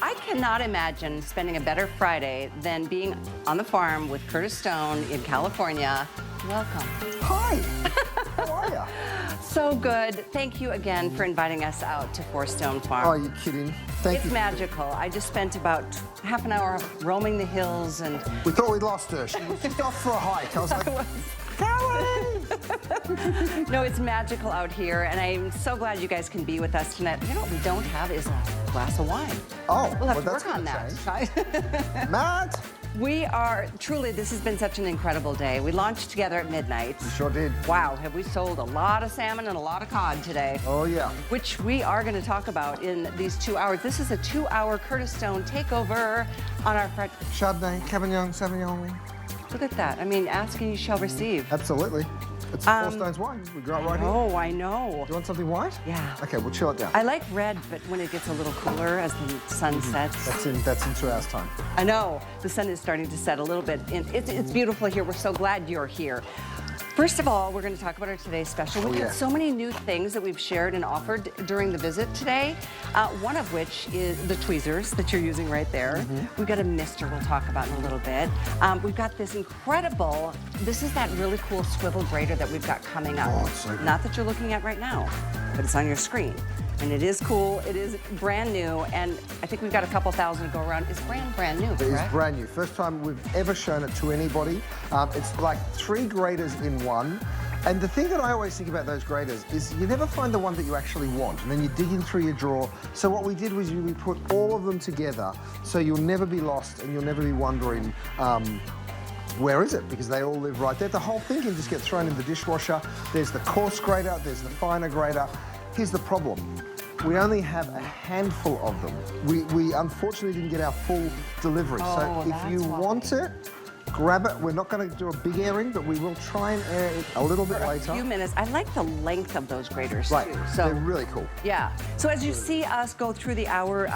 I cannot imagine spending a better Friday than being on the farm with Curtis Stone in California. Welcome. Hi. How are you? So good. Thank you again for inviting us out to Four Stone Farm. Oh, are you kidding? Thank you. It's magical. I just spent about half an hour roaming the hills and... We thought we'd lost her. She was just off for a hike. I was like, Callie! No, it's magical out here, and I'm so glad you guys can be with us tonight. You know what we don't have is a glass of wine. Oh, we'll have well, to work on that. Matt! We are, truly, this has been such an incredible day. We launched together at midnight. We sure did. Wow, have we sold a lot of salmon and a lot of cod today. Oh, yeah. Which we are going to talk about in these 2 hours. This is a 2-hour Curtis Stone takeover on our front. Chardonnay, Cabernet Sauvignon. Look at that. I mean, ask and you shall receive. Absolutely. It's Four Stones wine. We grow it right here. Oh, I know. Do you want something white? Yeah. Okay, we'll chill it down. I like red, but when it gets a little cooler as the sun sets. That's in 2 hours' time. I know. The sun is starting to set a little bit. It's beautiful here. We're so glad you're here. First of all, we're going to talk about our today's special. We've got so many new things that we've shared and offered during the visit today. One of which is the tweezers that you're using right there. We've got a mister we'll talk about in a little bit. We've got this incredible, this is that really cool swivel grater that we've got coming up. Oh, it's so good. Not that you're looking at right now, but it's on your screen. And it is cool, it is brand new, and I think we've got a couple thousand to go around. It's brand new, correct? It is brand new. First time we've ever shown it to anybody. It's like 3 graters in one. And the thing that I always think about those graters is you never find the one that you actually want, and then you're digging through your drawer. So what we did was we put all of them together, so you'll never be lost and you'll never be wondering, where is it? Because they all live right there. The whole thing can just get thrown in the dishwasher. There's the coarse grater, there's the finer grater. Here's the problem. We only have a handful of them. We unfortunately didn't get our full delivery. So if you want it, grab it. We're not going to do a big airing, but we will try and air it a little bit later. A few minutes. I like the length of those graters right. too. So they're really cool. Yeah. So as you see us go through the hour,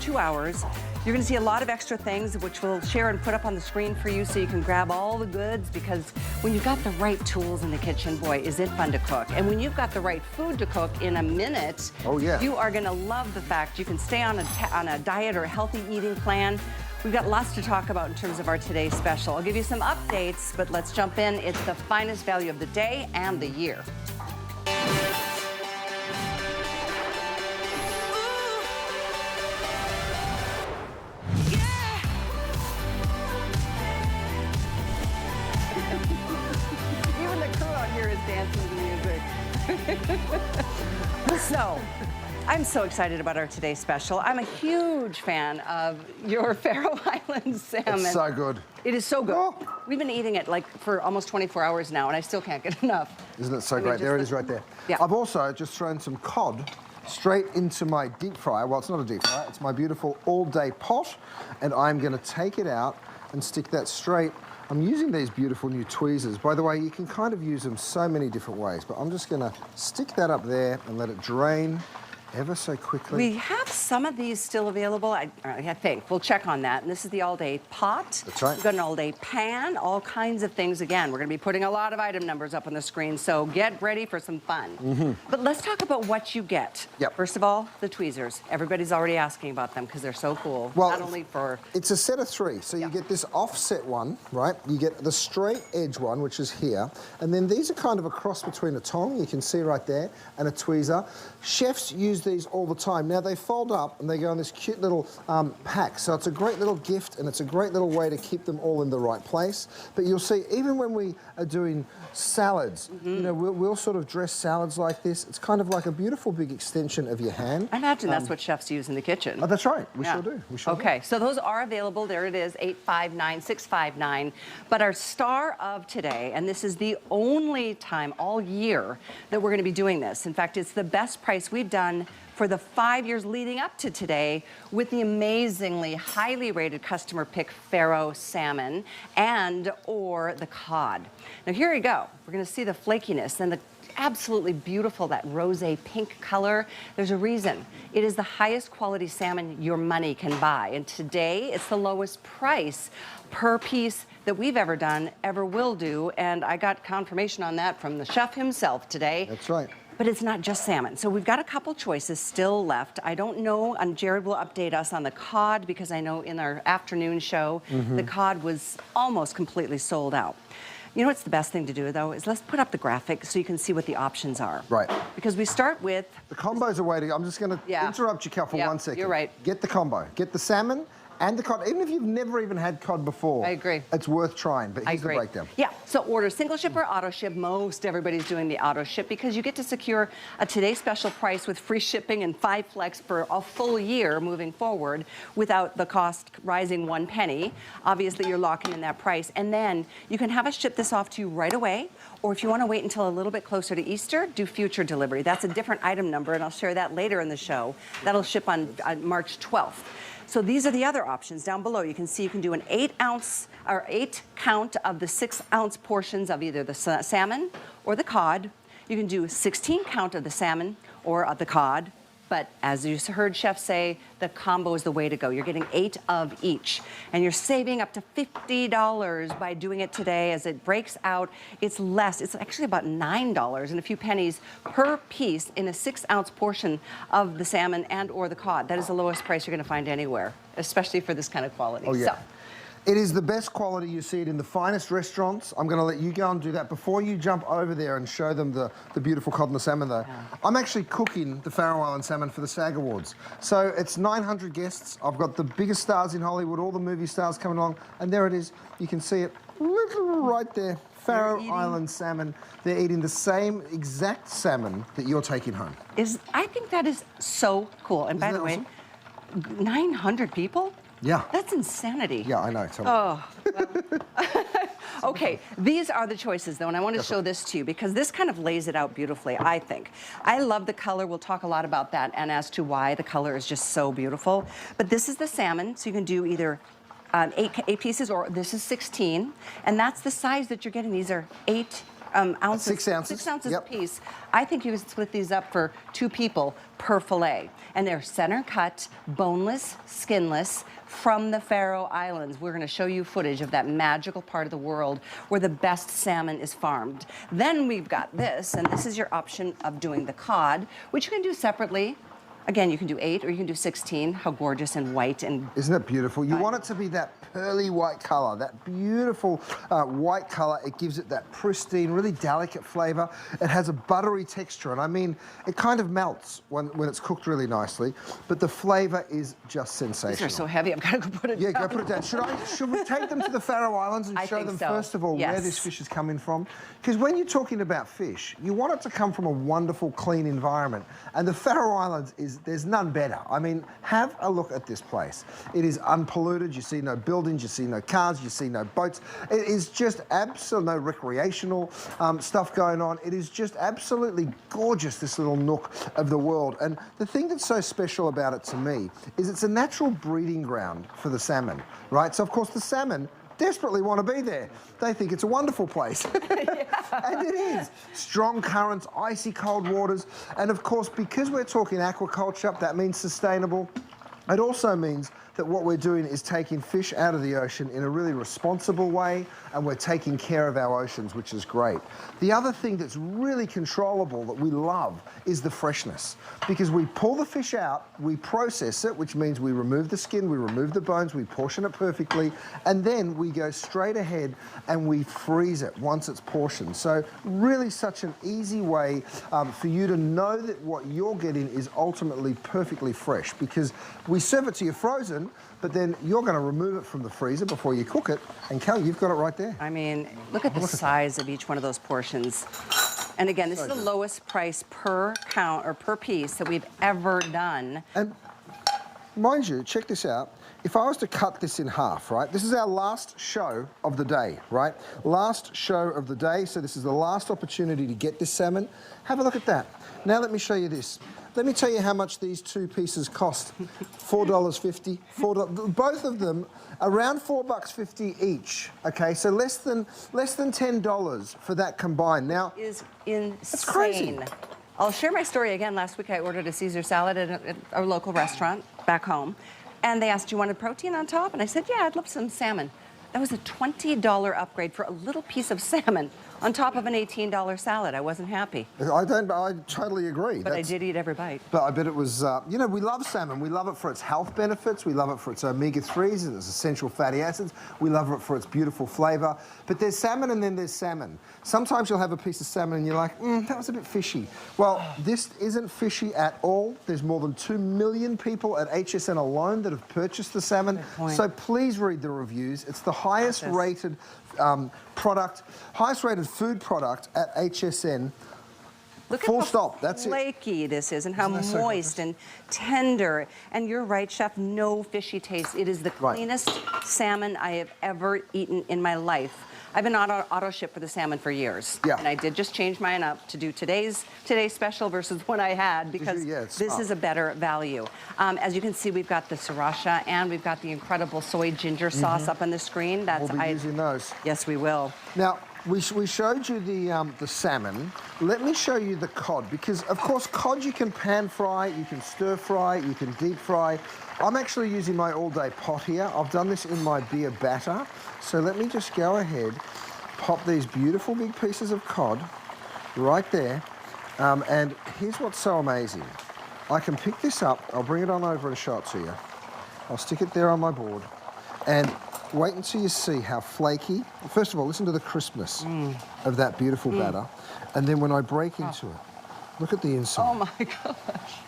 2 hours, you're going to see a lot of extra things which we'll share and put up on the screen for you so you can grab all the goods, because when you've got the right tools in the kitchen, boy, is it fun to cook. And when you've got the right food to cook in a minute, you are going to love the fact you can stay on a diet or a healthy eating plan. We've got lots to talk about in terms of our today's special. I'll give you some updates, but let's jump in. It's the finest value of the day and the year. Even the crew out here is dancing to music. So, I'm so excited about our today's special. I'm a huge fan of your Faroe Islands salmon. It's so good. It is so good. Oh. We've been eating it like for almost 24 hours now, and I still can't get enough. Isn't it so great? There it is right there. Yeah. I've also just thrown some cod straight into my deep fryer. Well, it's not a deep fryer. It's my beautiful all-day pot, and I'm going to take it out and stick that straight. I'm using these beautiful new tweezers. By the way, you can kind of use them so many different ways, but I'm just going to stick that up there and let it drain ever so quickly. We have some of these still available, I think. We'll check on that. And this is the all-day pot. That's right. We've got an all-day pan, all kinds of things. Again, we're going to be putting a lot of item numbers up on the screen, so get ready for some fun. But let's talk about what you get. Yep. First of all, the tweezers. Everybody's already asking about them because they're so cool. Well, not only for... It's a set of 3. So you get this offset one, right? You get the straight edge one, which is here. And then these are kind of a cross between a tong, you can see right there, and a tweezer. Chefs use these all the time. Now they fold up and they go in this cute little pack. So it's a great little gift and it's a great little way to keep them all in the right place. But you'll see, even when we are doing salads, you know, we'll sort of dress salads like this. It's kind of like a beautiful big extension of your hand. I imagine that's what chefs use in the kitchen. Oh, that's right. We sure do. We sure do. So those are available. There it is, 859-659. But our star of today, and this is the only time all year that we're going to be doing this. In fact, it's the best price we've done for the 5 years leading up to today with the amazingly highly rated customer pick Faroe salmon and or the cod. Now here you go. We're going to see the flakiness and the absolutely beautiful, that rosé pink color. There's a reason. It is the highest quality salmon your money can buy. And today it's the lowest price per piece that we've ever done, ever will do. And I got confirmation on that from the chef himself today. That's right. But it's not just salmon. So we've got a couple choices still left. I don't know, and Jared will update us on the cod, because I know in our afternoon show, the cod was almost completely sold out. You know what's the best thing to do, though, is let's put up the graphic so you can see what the options are. Right. Because we start with... The combo's a way to go. I'm just going to interrupt you, Cal, for 1 second. You're right. Get the combo. Get the salmon and the cod. Even if you've never even had cod before. I agree. It's worth trying, but here's the breakdown. Yeah, so order single ship or auto ship. Most everybody's doing the auto ship because you get to secure a today's special price with free shipping and 5 flex for a full year moving forward without the cost rising 1 penny. Obviously, you're locking in that price. And then you can have us ship this off to you right away. Or if you want to wait until a little bit closer to Easter, do future delivery. That's a different item number, and I'll share that later in the show. That'll ship on March 12th. So these are the other options down below. You can see you can do an 8-ounce or 8 count of the 6-ounce portions of either the salmon or the cod. You can do a 16 count of the salmon or of the cod. But as you heard Chef say, the combo is the way to go. You're getting 8 of each. And you're saving up to $50 by doing it today. As it breaks out, it's less. It's actually about $9 and a few pennies per piece in a 6-ounce portion of the salmon and or the cod. That is the lowest price you're going to find anywhere, especially for this kind of quality. Oh, yeah. So, it is the best quality. You see it in the finest restaurants. I'm going to let you go and do that. Before you jump over there and show them the beautiful cod and the salmon, though, I'm actually cooking the Faroe Island salmon for the SAG Awards. So it's 900 guests. I've got the biggest stars in Hollywood, all the movie stars coming along. And there it is. You can see it right there. Faroe Island salmon. They're eating the same exact salmon that you're taking home. I think that is so cool. And by the way, 900 people? Yeah. That's insanity. Yeah, I know. Oh. Well. Okay, these are the choices, though, and I want to show this to you because this kind of lays it out beautifully, I think. I love the color. We'll talk a lot about that and as to why the color is just so beautiful. But this is the salmon, so you can do either 8 pieces or this is 16, and that's the size that you're getting. These are 8 ounces. 6 ounces. 6 ounces a piece. I think you would split these up for 2 people per fillet. And they're center cut, boneless, skinless, from the Faroe Islands. We're going to show you footage of that magical part of the world where the best salmon is farmed. Then we've got this, and this is your option of doing the cod, which you can do separately. Again, you can do 8 or you can do 16. How gorgeous and white and... Isn't it beautiful? You want it to be that pearly white color, that beautiful white color. It gives it that pristine, really delicate flavor. It has a buttery texture, and I mean, it kind of melts when it's cooked really nicely, but the flavor is just sensational. These are so heavy, I've got to go put it down. Yeah, go put it down. Should we take them to the Faroe Islands and show them, first of all, where this fish is coming from? Because when you're talking about fish, you want it to come from a wonderful, clean environment, and the Faroe Islands there's none better. I mean, have a look at this place. It is unpolluted. You see no buildings, you see no cars, you see no boats. It is just absolute, no recreational stuff going on. It is just absolutely gorgeous, this little nook of the world. And the thing that's so special about it to me is it's a natural breeding ground for the salmon, right? So, of course, the salmon desperately want to be there. They think it's a wonderful place. And it is. Strong currents, icy cold waters, and of course, because we're talking aquaculture, that means sustainable. It also means that what we're doing is taking fish out of the ocean in a really responsible way, and we're taking care of our oceans, which is great. The other thing that's really controllable that we love is the freshness, because we pull the fish out, we process it, which means we remove the skin, we remove the bones, we portion it perfectly, and then we go straight ahead and we freeze it once it's portioned. So really such an easy way for you to know that what you're getting is ultimately perfectly fresh, because we serve it to you frozen, but then you're going to remove it from the freezer before you cook it. And Callie, you've got it right there. I mean, look at the size of each one of those portions. And again, this is the lowest price per count or per piece that we've ever done. And mind you, check this out. If I was to cut this in half, right? This is our last show of the day, right? Last show of the day. So this is the last opportunity to get this salmon. Have a look at that. Now let me show you this. Let me tell you how much these 2 pieces cost. $4.50. Both of them around $4.50 each. Okay, so less than $10 for that combined. Now Is insane. It's crazy. I'll share my story again. Last week I ordered a Caesar salad at a local restaurant back home, and they asked, "Do you want a protein on top?" And I said, "Yeah, I'd love some salmon." That was a $20 upgrade for a little piece of salmon. on top of an $18 salad. I wasn't happy, I totally agree. but I did eat every bite. But I bet it was, you know, we love salmon. We love it for its health benefits. We love it for its omega-3s and its essential fatty acids. We love it for its beautiful flavour. But there's salmon and then there's salmon. Sometimes you'll have a piece of salmon and you're like, that was a bit fishy. Well, this isn't fishy at all. There's more than 2 million people at HSN alone that have purchased the salmon. So please read the reviews. It's the highest rated highest rated food product at HSN. Look Full at stop. how That's it. flaky this is and how moist and tender. And you're right, Chef, no fishy taste. It is the cleanest salmon I have ever eaten in my life. I've been auto ship for the salmon for years. Yeah. And I did just change mine up to do today's special versus what I had because this is a better value. As you can see, we've got the sriracha and we've got the incredible soy ginger sauce up on the screen. We'll be using those. Yes, we will. Now, we showed you the salmon. Let me show you the cod, because of course cod you can pan fry, you can stir fry, you can deep fry. I'm actually using my all-day pot here. I've done this in my beer batter. So let me just go ahead, pop these beautiful big pieces of cod right there. And here's what's so amazing. I can pick this up, I'll bring it on over and show it to you. I'll stick it there on my board. And wait until you see how flaky. First of all, listen to the crispness of that beautiful batter. And then when I break into it, look at the inside. Oh my gosh.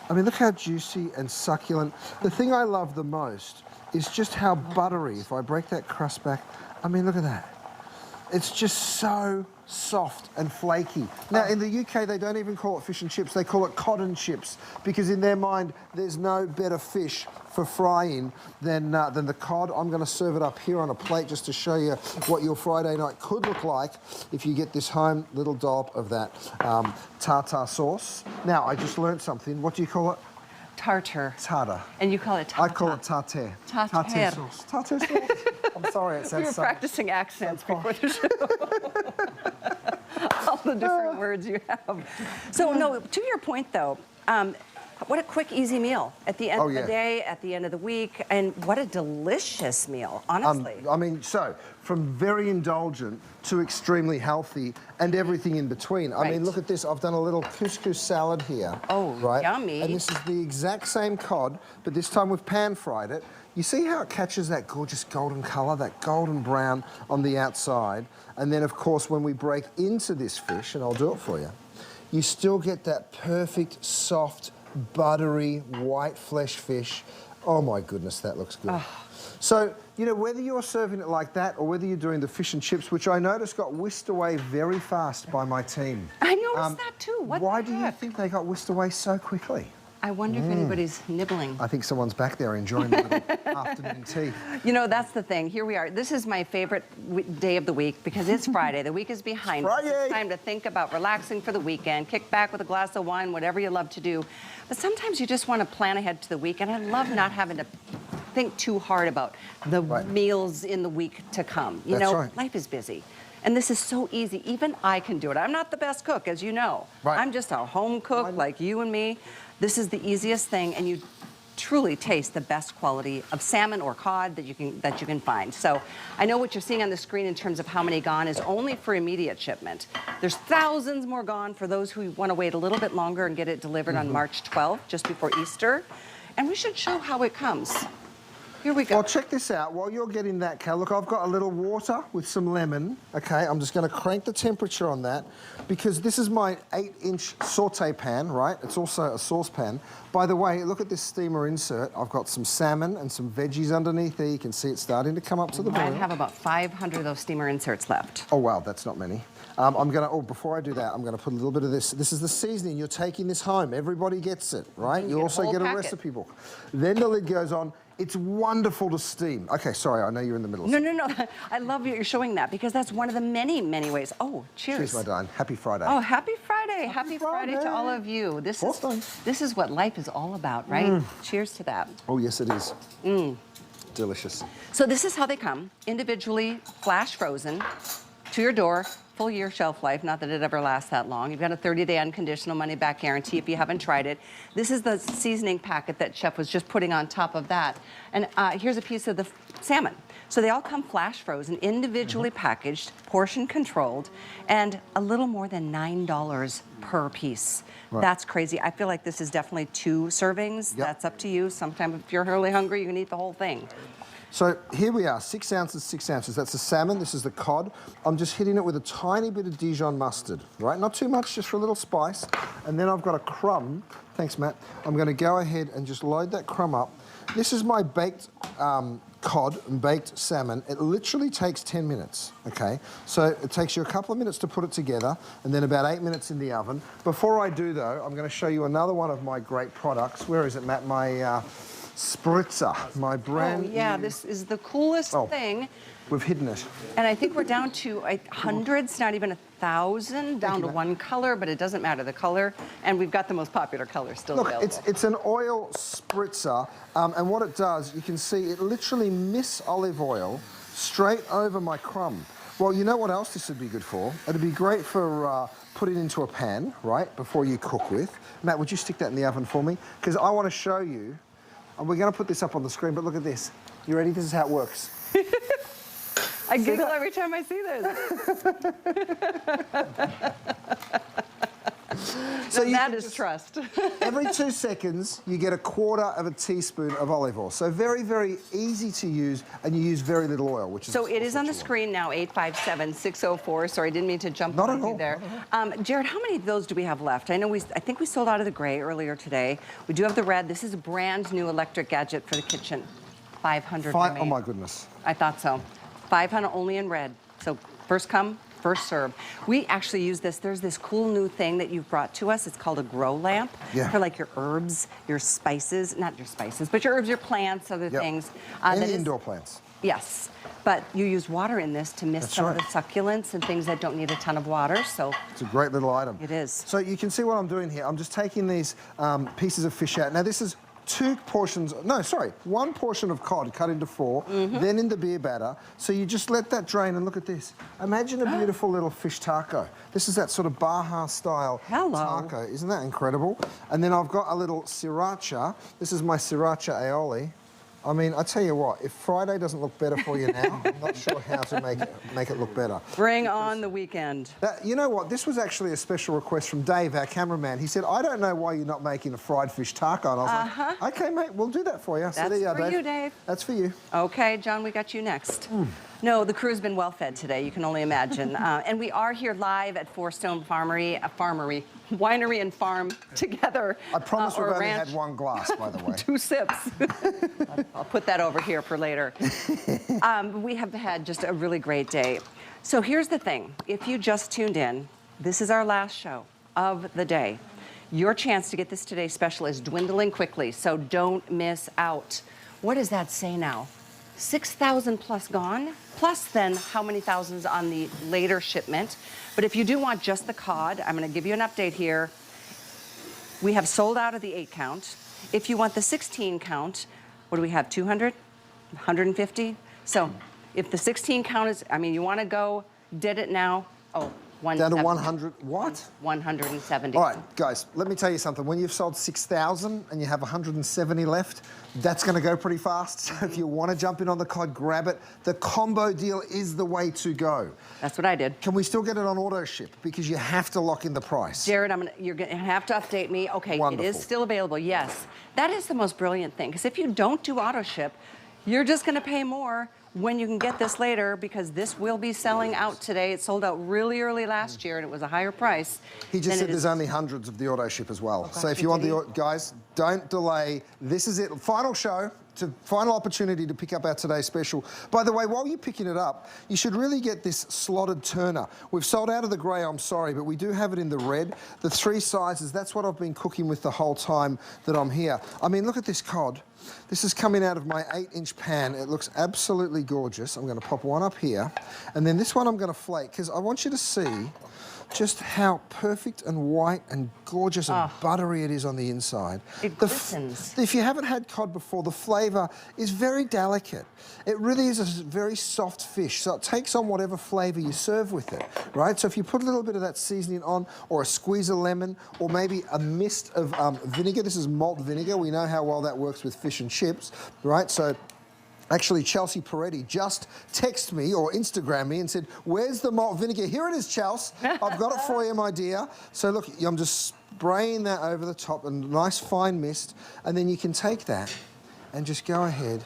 I mean, look how juicy and succulent. The thing I love the most is just how buttery, if I break that crust back, I mean, look at that. It's just so soft and flaky. Now, in the UK, they don't even call it fish and chips. They call it cod and chips because in their mind, there's no better fish for frying than the cod. I'm going to serve it up here on a plate just to show you what your Friday night could look like if you get this home little dollop of that tartar sauce. Now, I just learned something. What do you call it? Tartar. Tartar. And you call it tartar. I call it tartare. Tartare. Tartare sauce. Tartare sauce. I'm sorry, it sounds We were practicing accents before the show. All the different words you have. So, no, to your point, though, what a quick, easy meal at the end of the day, at the end of the week, and what a delicious meal, honestly. I mean, so, from very indulgent to extremely healthy and everything in between. I mean, look at this. I've done a little couscous salad here. Oh, yummy. And this is the exact same cod, but this time we've pan-fried it. You see how it catches that gorgeous golden colour, that golden brown on the outside? And then, of course, when we break into this fish, and I'll do it for you, you still get that perfect, soft, buttery, white flesh fish. Oh, my goodness, that looks good. So, you know, whether you're serving it like that or whether you're doing the fish and chips, which I noticed got whisked away very fast by my team. I noticed that too. Why do you think they got whisked away so quickly? I wonder if anybody's nibbling. I think someone's back there enjoying the little afternoon tea. You know, that's the thing. Here we are. This is my favorite day of the week because it's Friday. The week is behind us. It's time to think about relaxing for the weekend, kick back with a glass of wine, whatever you love to do. But sometimes you just want to plan ahead to the week, and I love not having to think too hard about the meals in the week to come. You know, life is busy. And this is so easy. Even I can do it. I'm not the best cook, as you know. I'm just a home cook like you and me. This is the easiest thing, and you truly taste the best quality of salmon or cod that you can find. So I know what you're seeing on the screen in terms of how many gone is only for immediate shipment. There's thousands more gone for those who want to wait a little bit longer and get it delivered on March 12th, just before Easter. And we should show how it comes. Here we go. Well, check this out. While you're getting that, Cal, look, I've got a little water with some lemon. Okay, I'm just going to crank the temperature on that because this is my 8-inch saute pan, right? It's also a saucepan. By the way, look at this steamer insert. I've got some salmon and some veggies underneath there. You can see it's starting to come up to the boil. I have about 500 of those steamer inserts left. Oh, wow, that's not many. Before I do that, I'm going to put a little bit of this. This is the seasoning. You're taking this home. Everybody gets it, right? You also get a recipe book. Then the lid goes on. It's wonderful to steam. Okay, sorry, I know you're in the middle of No. I love you're showing that because that's one of the many, many ways. Oh, cheers. Cheers, my darling. Happy Friday. Oh, happy Friday. Happy Friday to all of you. This is what life is all about, right? Cheers to that. Oh, yes, it is. Delicious. So this is how they come, individually flash frozen to your door. Full year shelf life, not that it ever lasts that long. You've got a 30-day unconditional money-back guarantee if you haven't tried it. This is the seasoning packet that Chef was just putting on top of that. And here's a piece of the salmon. So they all come flash frozen, individually packaged, portion controlled, and a little more than $9 per piece. Right. That's crazy. I feel like this is definitely 2 servings. Yep. That's up to you. Sometimes if you're really hungry, you can eat the whole thing. So here we are, 6 ounces, 6 ounces. That's the salmon, this is the cod. I'm just hitting it with a tiny bit of Dijon mustard, right? Not too much, just for a little spice. And then I've got a crumb. Thanks, Matt. I'm gonna go ahead and just load that crumb up. This is my baked cod and baked salmon. It literally takes 10 minutes, okay? So it takes you a couple of minutes to put it together and then about 8 minutes in the oven. Before I do though, I'm gonna show you another one of my great products. Where is it, Matt? My spritzer, my brand new... This is the coolest thing. We've hidden it. And I think we're down to hundreds, not even 1,000, down to one color, but it doesn't matter the color. And we've got the most popular color still available. Look, it's an oil spritzer, and what it does, you can see it literally mists olive oil straight over my crumb. Well, you know what else this would be good for? It'd be great for putting into a pan, right, before you cook with. Matt, would you stick that in the oven for me? Because I want to show you, and we're going to put this up on the screen, but look at this. You ready? This is how it works. I giggle every time I see this. So that is trust. Every 2 seconds, you get 1/4 teaspoon of olive oil. So very, very easy to use, and you use very little oil, which is... So it is on the screen now, 857-604. Sorry, I didn't mean to jump on you there. Jared, how many of those do we have left? I know I think we sold out of the gray earlier today. We do have the red. This is a brand new electric gadget for the kitchen. 500 Oh my goodness. I thought so. 500 only in red. So first come, first serve. We actually use this. There's this cool new thing that you've brought to us. It's called a grow lamp for like your herbs, your spices, not your spices, but your herbs, your plants, other things. Any indoor plants. Yes, but you use water in this to mist some of the succulents and things that don't need a ton of water, so. It's a great little item. It is. So you can see what I'm doing here. I'm just taking these pieces of fish out. Now this is 1 portion of cod cut into 4, then in the beer batter. So you just let that drain, and look at this. Imagine a beautiful little fish taco. This is that sort of Baja style taco. Isn't that incredible? And then I've got a little sriracha. This is my sriracha aioli. I mean, I tell you what, if Friday doesn't look better for you now, I'm not sure how to make it look better. Bring on the weekend. You know what? This was actually a special request from Dave, our cameraman. He said, I don't know why you're not making a fried fish taco. And I was like, okay, mate, we'll do that for you. So there you are, Dave. That's for you, Dave. That's for you. Okay, John, we got you next. No, the crew's been well fed today, you can only imagine. And we are here live at Four Stone Winery and Farm together. I promise we've only had 1 glass, by the way. 2 sips. I'll put that over here for later. We have had just a really great day. So here's the thing. If you just tuned in, this is our last show of the day. Your chance to get this Today Special is dwindling quickly, so don't miss out. What does that say now? 6,000 plus gone, plus then how many thousands on the later shipment. But if you do want just the cod, I'm gonna give you an update here. We have sold out of the 8 count. If you want the 16 count, what do we have, 200, 150? So if the 16 count is, I mean, you wanna go, did it now, down to 100, what? 170. All right, guys, let me tell you something. When you've sold 6,000 and you have 170 left, that's gonna go pretty fast. So if you wanna jump in on the cod, grab it. The combo deal is the way to go. That's what I did. Can we still get it on auto ship? Because you have to lock in the price. Jared, you're gonna have to update me. Okay, Wonderful. It is still available, yes. That is the most brilliant thing, because if you don't do auto ship, you're just gonna pay more when you can get this later, because this will be selling out today. It sold out really early last year, and it was a higher price. He just said there's only hundreds of the auto ship as well. So if you want the, guys, don't delay. This is it, final show. Final opportunity to pick up our Today Special. By the way, while you're picking it up, you should really get this slotted turner. We've sold out of the grey, I'm sorry, but we do have it in the red. The 3 sizes, that's what I've been cooking with the whole time that I'm here. I mean, look at this cod. This is coming out of my 8-inch pan. It looks absolutely gorgeous. I'm gonna pop one up here. And then this one I'm gonna flake, because I want you to see just how perfect and white and gorgeous and buttery it is on the inside. It glistens. If you haven't had cod before, the flavour is very delicate. It really is a very soft fish, so it takes on whatever flavour you serve with it, right? So if you put a little bit of that seasoning on, or a squeeze of lemon, or maybe a mist of vinegar. This is malt vinegar. We know how well that works with fish and chips, right? So Actually, Chelsea Peretti just texted me or Instagrammed me and said, where's the malt vinegar? Here it is, Chelsea. I've got it for you, my dear. So look, I'm just spraying that over the top, a nice fine mist, and then you can take that and just go ahead.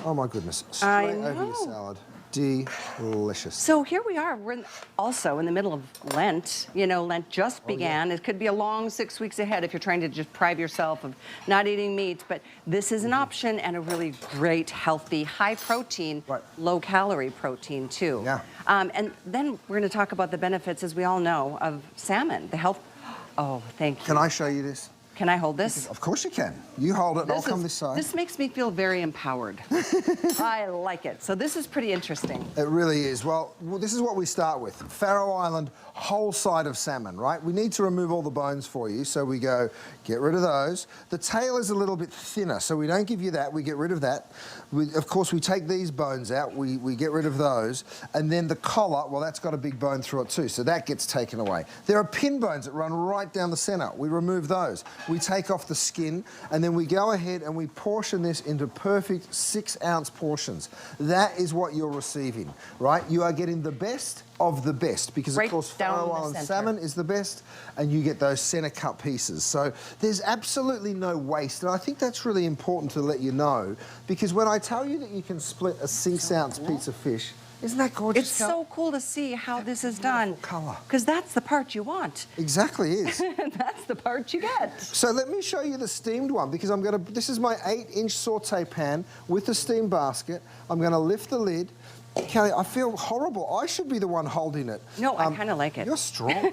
Oh my goodness, straight over your salad. Delicious. So here we are. We're also in the middle of Lent. You know, Lent just began. It could be a long 6 weeks ahead if you're trying to just deprive yourself of not eating meat. But this is an option and a really great, healthy, high protein, low calorie protein too. Yeah. And then we're going to talk about the benefits, as we all know, of salmon. The health. Oh, thank you. Can I show you this? Can I hold this? Of course you can. You hold it and I'll come this side. This makes me feel very empowered. I like it. So this is pretty interesting. It really is. Well, this is what we start with. Faroe Island, whole side of salmon, right? We need to remove all the bones for you. So we go, get rid of those. The tail is a little bit thinner, so we don't give you that. We get rid of that. Of course, we take these bones out. We get rid of those. And then the collar, well, that's got a big bone through it too, so that gets taken away. There are pin bones that run right down the center. We remove those. We take off the skin, and then we go ahead and we portion this into perfect 6-ounce portions. That is what you're receiving, right? You are getting the best of the best, because of course Faroe Island salmon is the best, and you get those center cut pieces. So there's absolutely no waste, and I think that's really important to let you know, because when I tell you that you can split a 6-ounce piece of fish, isn't that gorgeous? It's so cool to see how this is done. Color. Because that's the part you want. Exactly is. That's the part you get. So let me show you the steamed one, because this is my 8-inch saute pan with the steam basket. I'm gonna lift the lid. Callie, I feel horrible. I should be the one holding it. No, I kind of like it. You're strong.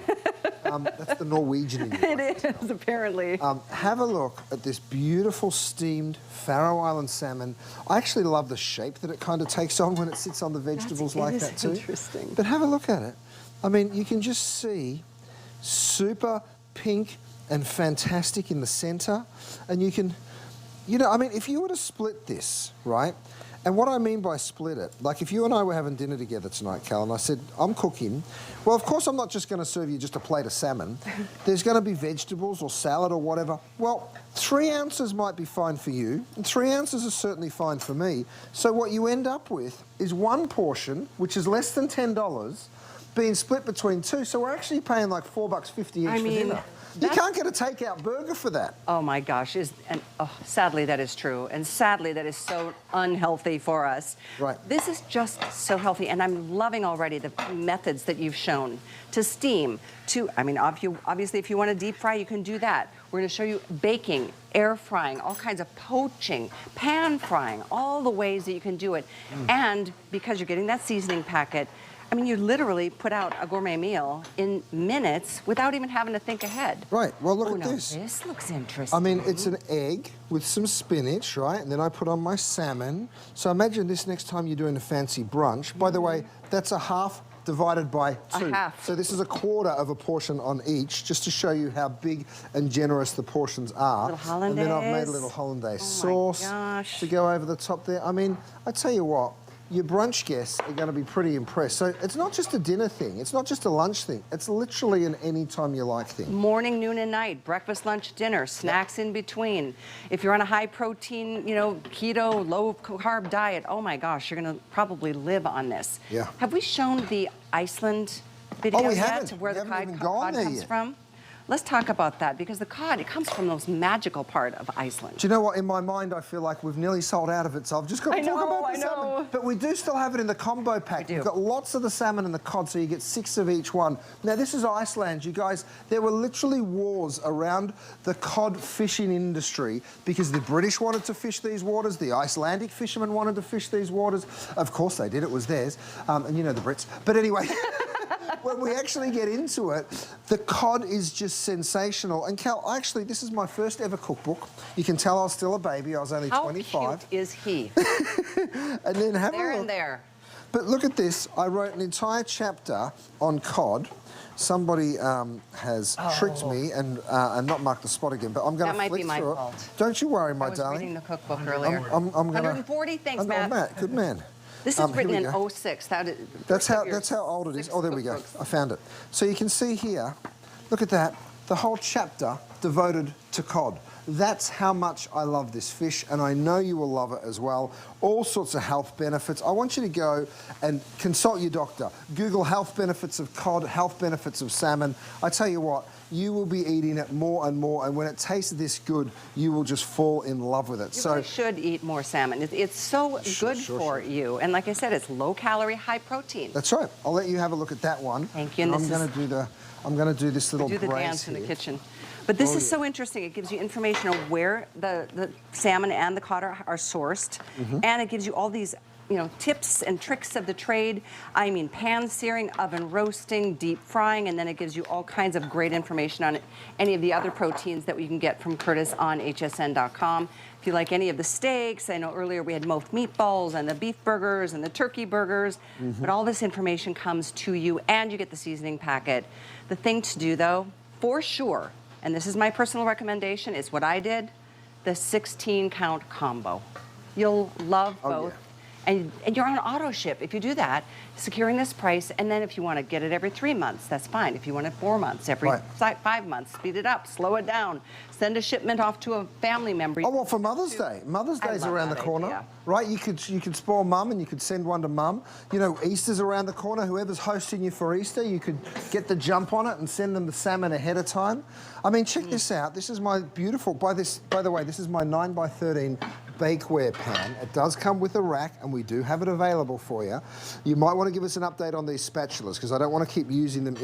That's the Norwegian in you. It is, apparently. Have a look at this beautiful steamed Faroe Island salmon. I actually love the shape that it kind of takes on when it sits on the vegetables like that too. Interesting. But have a look at it. I mean, you can just see super pink and fantastic in the center. And you can, you know, I mean, if you were to split this, right? And what I mean by split it, like if you and I were having dinner together tonight, Cal, and I said, I'm cooking, well, of course I'm not just going to serve you just a plate of salmon. There's going to be vegetables or salad or whatever. Well, 3 ounces might be fine for you, and 3 ounces is certainly fine for me. So what you end up with is one portion, which is less than $10, being split between two. So we're actually paying like $4.50 each for dinner. You can't get a takeout burger for that. Oh my gosh, sadly that is true, and sadly that is so unhealthy for us. Right. This is just so healthy, and I'm loving already the methods that you've shown. To steam, I mean, obviously if you want to deep fry, you can do that. We're going to show you baking, air frying, all kinds of poaching, pan frying, all the ways that you can do it. And because you're getting that seasoning packet, I mean, you literally put out a gourmet meal in minutes without even having to think ahead. Right, well, look at this. This looks interesting. I mean, it's an egg with some spinach, right? And then I put on my salmon. So imagine this next time you're doing a fancy brunch. By the way, that's a half divided by 2. A half. So this is a quarter of a portion on each, just to show you how big and generous the portions are. Little hollandaise. And then I've made a little hollandaise sauce to go over the top there. I mean, I tell you what, your brunch guests are going to be pretty impressed. So it's not just a dinner thing. It's not just a lunch thing. It's literally an anytime you like thing. Morning, noon, and night, breakfast, lunch, dinner, snacks in between. If you're on a high protein, you know, keto, low carb diet, oh my gosh, you're going to probably live on this. Yeah. Have we shown the Iceland video yet of where the cod comes from? Let's talk about that, because the cod, it comes from the most magical part of Iceland. Do you know what? In my mind, I feel like we've nearly sold out of it, so I've just got to talk about the salmon. But we do still have it in the combo pack. We've got lots of the salmon and the cod, so you get 6 of each one. Now, this is Iceland, you guys. There were literally wars around the cod fishing industry because the British wanted to fish these waters, the Icelandic fishermen wanted to fish these waters. Of course they did, it was theirs. And you know the Brits. But anyway... When we actually get into it, the cod is just sensational. And Cal, actually, this is my first ever cookbook. You can tell I was still a baby. I was only 25. How cute is he? And then have a look. There and there. But look at this. I wrote an entire chapter on cod. Somebody has tricked me and not marked the spot again, but I'm going to flick through it. That might be my fault. Don't you worry, my darling. I was reading the cookbook earlier. I'm gonna, 140, thanks, oh, Matt. Matt, good man. This is written in 06. That's how old it is. Oh, there we go. I found it. So you can see here, look at that, the whole chapter devoted to cod. That's how much I love this fish, and I know you will love it as well. All sorts of health benefits. I want you to go and consult your doctor. Google health benefits of cod, health benefits of salmon. I tell you what, you will be eating it more and more, and when it tastes this good, you will just fall in love with it. You really should eat more salmon. It's so good for you. And like I said, it's low calorie, high protein. That's right. I'll let you have a look at that one. Thank you. And I'm going to do this little do the brace dance here. in the kitchen. But this is so interesting. It gives you information on where the salmon and the cod are sourced, and it gives you all these tips and tricks of the trade. I mean, pan searing, oven roasting, deep frying, and then it gives you all kinds of great information on any of the other proteins that you can get from Curtis on hsn.com. If you like any of the steaks, I know earlier we had smoked meatballs and the beef burgers and the turkey burgers, but all this information comes to you, and you get the seasoning packet. The thing to do, though, for sure, and this is my personal recommendation, is what I did, the 16-count combo. You'll love both. Yeah. And you're on auto ship if you do that, securing this price. And then if you want to get it every 3 months, that's fine. If you want it 4 months, every 5 months, speed it up, slow it down, send a shipment off to a family member. Oh, well, for Mother's Day. Mother's Day's around the corner, right? You could spoil Mum and you could send one to Mum. You know, Easter's around the corner. Whoever's hosting you for Easter, you could get the jump on it and send them the salmon ahead of time. I mean, check this out. This is my beautiful, by the way, this is my 9x13 bakeware pan. It does come with a rack, and we do have it available for you. You might want to give us an update on these spatulas, because I don't want to keep using them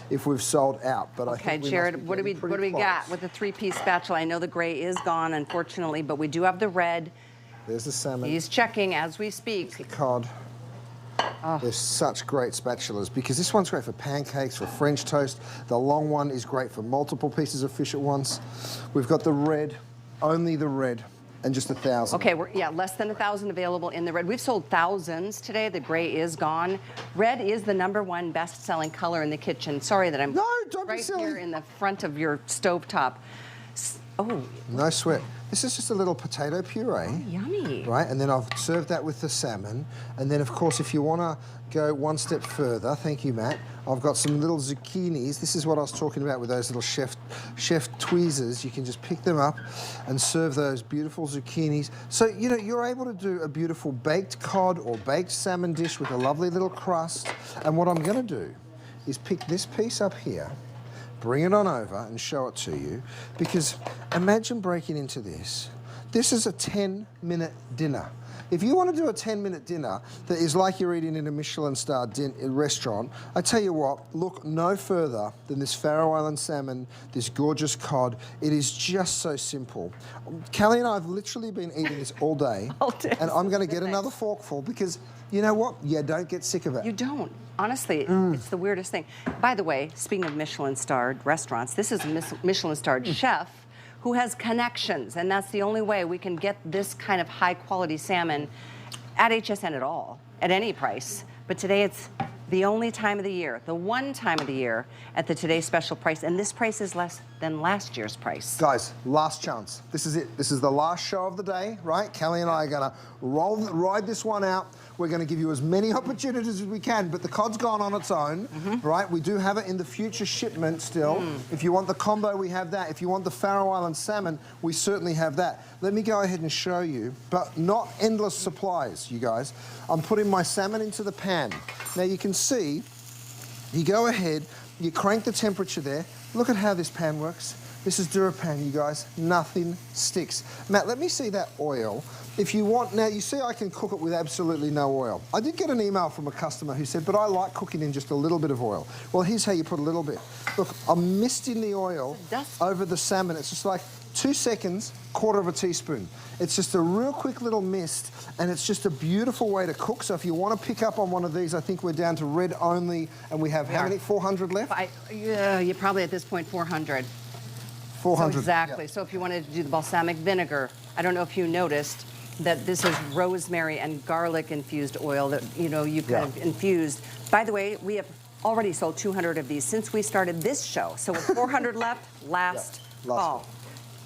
if we've sold out. But okay, I think Jared, what do we got with the 3-piece spatula? I know the gray is gone, unfortunately, but we do have the red. There's the salmon. He's checking as we speak. There's the cod. Oh. They're such great spatulas, because this one's great for pancakes, for French toast. The long one is great for multiple pieces of fish at once. We've got the red, only the red. And just 1,000. Okay, less than 1,000 available in the red. We've sold thousands today. The gray is gone. Red is the #1 best-selling color in the kitchen. Sorry that I'm right here in the front of your stovetop. Oh. No sweat. This is just a little potato puree. Oh, yummy. Right, and then I've served that with the salmon. And then, of course, if you want to go one step further, thank you, Matt, I've got some little zucchinis. This is what I was talking about with those little chef tweezers. You can just pick them up and serve those beautiful zucchinis. So, you know, you're able to do a beautiful baked cod or baked salmon dish with a lovely little crust. And what I'm going to do is pick this piece up here, bring it on over and show it to you, because imagine breaking into this. This is a 10-minute dinner. If you want to do a 10-minute dinner that is like you're eating in a Michelin-starred restaurant, I tell you what, look no further than this Faroe Island salmon, this gorgeous cod. It is just so simple. Callie and I have literally been eating this all day. And I'm going to get another forkful, because you know what? You don't get sick of it. You don't. Honestly, it's the weirdest thing. By the way, speaking of Michelin-starred restaurants, this is a Michelin-starred chef who has connections, and that's the only way we can get this kind of high-quality salmon at HSN at all, at any price. But today it's the only time of the year, the one time of the year at the Today Special price, and this price is less than last year's price. Guys, last chance. This is it. This is the last show of the day, right? Callie and I are going to ride this one out. We're going to give you as many opportunities as we can, but the cod's gone on its own, right? We do have it in the future shipment still. If you want the combo, we have that. If you want the Faroe Island salmon, we certainly have that. Let me go ahead and show you, but not endless supplies, you guys. I'm putting my salmon into the pan. Now you can see, you go ahead, you crank the temperature there. Look at how this pan works. This is DuraPan, you guys. Nothing sticks. Matt, let me see that oil. If you want, now you see I can cook it with absolutely no oil. I did get an email from a customer who said, but I like cooking in just a little bit of oil. Well, here's how you put a little bit. Look, I'm misting the oil over the salmon. It's just like 2 seconds, 1/4 teaspoon. It's just a real quick little mist, and it's just a beautiful way to cook. So if you want to pick up on one of these, I think we're down to red only, and we have how many? 400 left? You're probably at this point 400. 400. So exactly. So if you wanted to do the balsamic vinegar, I don't know if you noticed that this is rosemary and garlic infused oil that you kind of infused. By the way, we have already sold 200 of these since we started this show. So with 400 left last fall.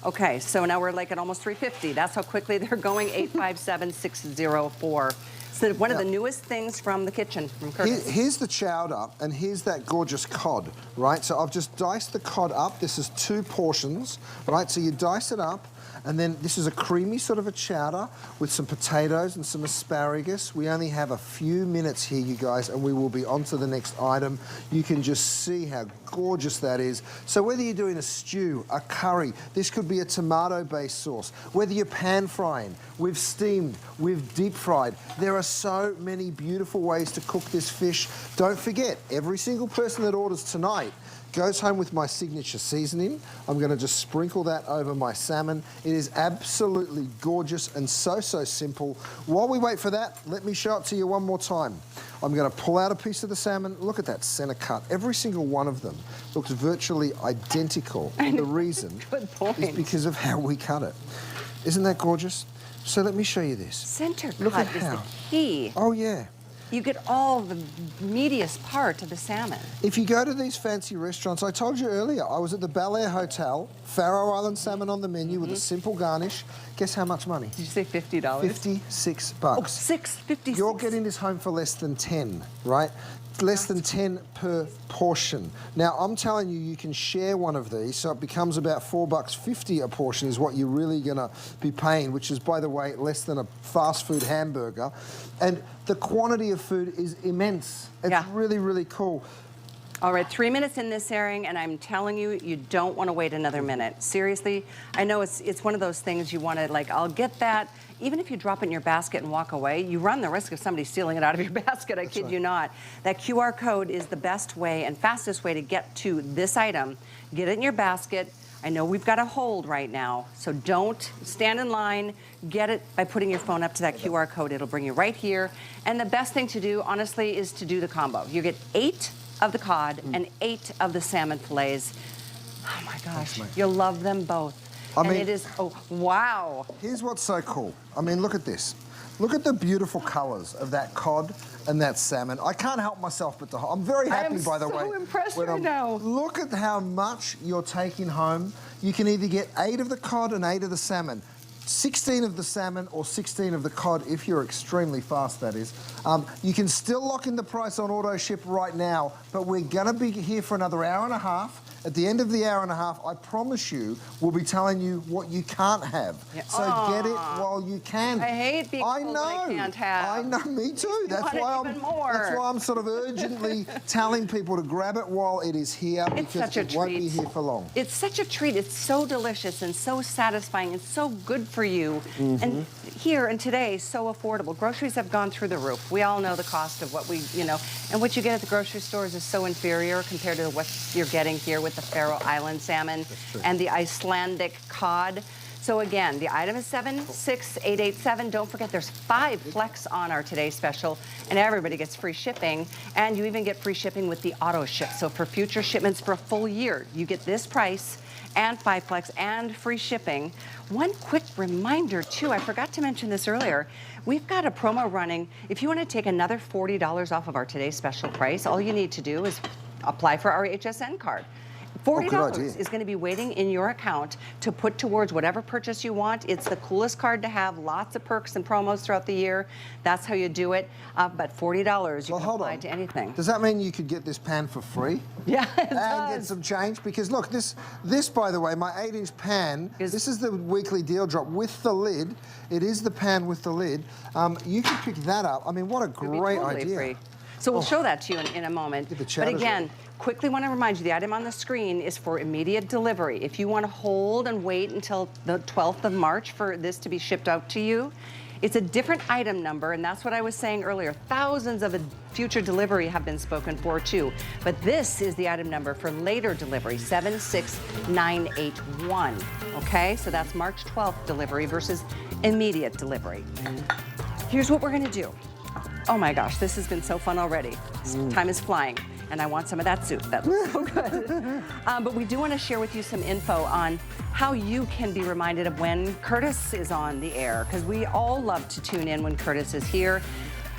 Okay, so now we're like at almost 350. That's how quickly they're going. 857-604. So one of the newest things from the kitchen, from Curtis. Here's the chowder, and here's that gorgeous cod, right? So I've just diced the cod up. This is 2 portions, right? So you dice it up, And then this is a creamy sort of a chowder with some potatoes and some asparagus. We only have a few minutes here, you guys, and we will be on to the next item. You can just see how gorgeous that is. So whether you're doing a stew, a curry, this could be a tomato-based sauce. Whether you're pan frying, we've steamed, we've deep fried. There are so many beautiful ways to cook this fish. Don't forget, every single person that orders tonight goes home with my signature seasoning. I'm going to just sprinkle that over my salmon. It is absolutely gorgeous and so simple. While we wait for that, let me show it to you one more time. I'm going to pull out a piece of the salmon. Look at that center cut. Every single one of them looks virtually identical. And the reason is because of how we cut it. Isn't that gorgeous? So let me show you this. Center Look cut at is how. the key. Oh, yeah. You get all the meatiest part of the salmon. If you go to these fancy restaurants, I told you earlier, I was at the Bel Air Hotel, Faroe Island salmon on the menu with a simple garnish. Guess how much money? Did you say $50? $56. Oh, $56. You're getting this home for less than 10, right? Less than 10 per portion. Now, I'm telling you, you can share one of these, so it becomes about $4.50 a portion is what you're really gonna be paying, which is, by the way, less than a fast food hamburger. And the quantity of food is immense. It's really cool. All right, 3 minutes in this airing, and I'm telling you, you don't want to wait another minute. Seriously, I know it's one of those things you want to, like, I'll get that. Even if you drop it in your basket and walk away, you run the risk of somebody stealing it out of your basket, I kid you not. That QR code is the best way and fastest way to get to this item. Get it in your basket. I know we've got a hold right now, so don't stand in line. Get it by putting your phone up to that QR code. It'll bring you right here. And the best thing to do, honestly, is to do the combo. You get 8 of the cod and 8 of the salmon fillets. Oh my gosh, you'll love them both. I mean, it is, oh, wow. Here's what's so cool. I mean, look at this. Look at the beautiful colors of that cod and that salmon. I can't help myself but to, I'm very happy, by the way. I'm so impressed right now. Look at how much you're taking home. You can either get 8 of the cod and 8 of the salmon. 16 of the salmon or 16 of the cod, if you're extremely fast, that is. You can still lock in the price on auto ship right now, but we're gonna be here for another hour and a half. At the end of the hour and a half, I promise you, we'll be telling you what you can't have. Yeah. So get it while you can. I hate being told what I can't have. I know, me too. That's why I'm sort of urgently telling people to grab it while it is here, because it won't be here for long. It's such a treat. It's so delicious and so satisfying and so good for you. And here and today, so affordable. Groceries have gone through the roof. We all know the cost of what we, and what you get at the grocery stores is so inferior compared to what you're getting here with the Faroe Island salmon and the Icelandic cod. So again, the item is 76887. Don't forget there's 5 flex on our today's special, and everybody gets free shipping, and you even get free shipping with the auto ship. So for future shipments for a full year, you get this price and 5 flex and free shipping. One quick reminder too, I forgot to mention this earlier. We've got a promo running. If you want to take another $40 off of our today's special price, all you need to do is apply for our HSN card. $40 is going to be waiting in your account to put towards whatever purchase you want. It's the coolest card to have, lots of perks and promos throughout the year. That's how you do it. But $40, you can apply to anything. Does that mean you could get this pan for free? Yeah, it and does. Get some change? Because look, this by the way, my 8-inch pan, this is the weekly deal drop with the lid. It is the pan with the lid. You can pick that up. I mean, what a great idea. Free. So we'll show that to you in a moment. But again, quickly want to remind you, the item on the screen is for immediate delivery. If you want to hold and wait until the 12th of March for this to be shipped out to you, it's a different item number, and that's what I was saying earlier. Thousands of future delivery have been spoken for too. But this is the item number for later delivery, 76981. Okay, so that's March 12th delivery versus immediate delivery. Here's what we're going to do. Oh my gosh, this has been so fun already. Time is flying, and I want some of that soup. That looks so good. But we do want to share with you some info on how you can be reminded of when Curtis is on the air, because we all love to tune in when Curtis is here.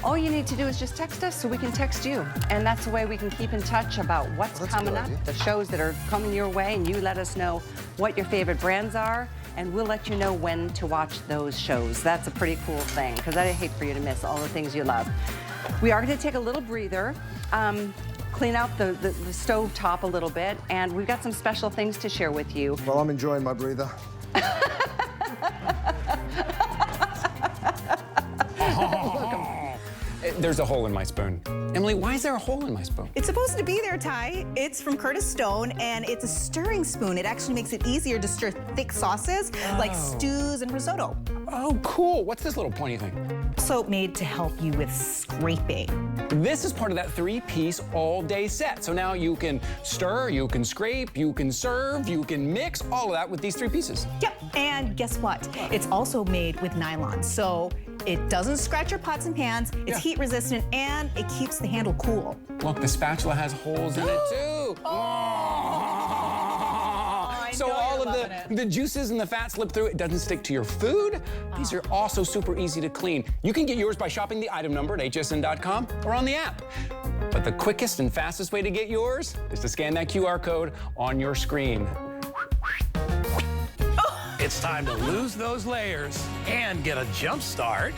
All you need to do is just text us so we can text you. And that's the way we can keep in touch about what's coming up, the shows that are coming your way, and you let us know what your favorite brands are, and we'll let you know when to watch those shows. That's a pretty cool thing, because I'd hate for you to miss all the things you love. We are going to take a little breather, clean out the stove top a little bit, and we've got some special things to share with you. Well, I'm enjoying my breather. There's a hole in my spoon. Emily, why is there a hole in my spoon? It's supposed to be there, Ty. It's from Curtis Stone, and it's a stirring spoon. It actually makes it easier to stir thick sauces like stews and risotto. Oh, cool. What's this little pointy thing? Also made to help you with scraping. This is part of that 3-piece all-day set. So now you can stir, you can scrape, you can serve, you can mix, all of that with these 3 pieces. Yep, and guess what? It's also made with nylon, so it doesn't scratch your pots and pans, it's heat resistant, and it keeps the handle cool. Look, the spatula has holes in it too. So all of the juices and the fat slip through. It doesn't stick to your food. These are also super easy to clean. You can get yours by shopping the item number at hsn.com or on the app. But the quickest and fastest way to get yours is to scan that QR code on your screen. It's time to lose those layers and get a jump start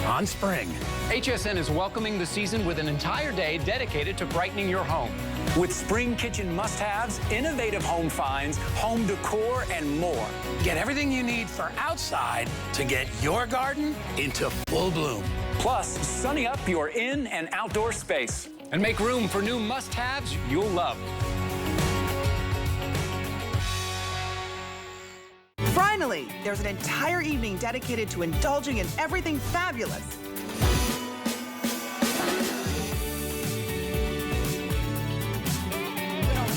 on spring. HSN is welcoming the season with an entire day dedicated to brightening your home. With spring kitchen must-haves, innovative home finds, home decor, and more. Get everything you need for outside to get your garden into full bloom. Plus, sunny up your in- and outdoor space. And make room for new must-haves you'll love. Finally, there's an entire evening dedicated to indulging in everything fabulous.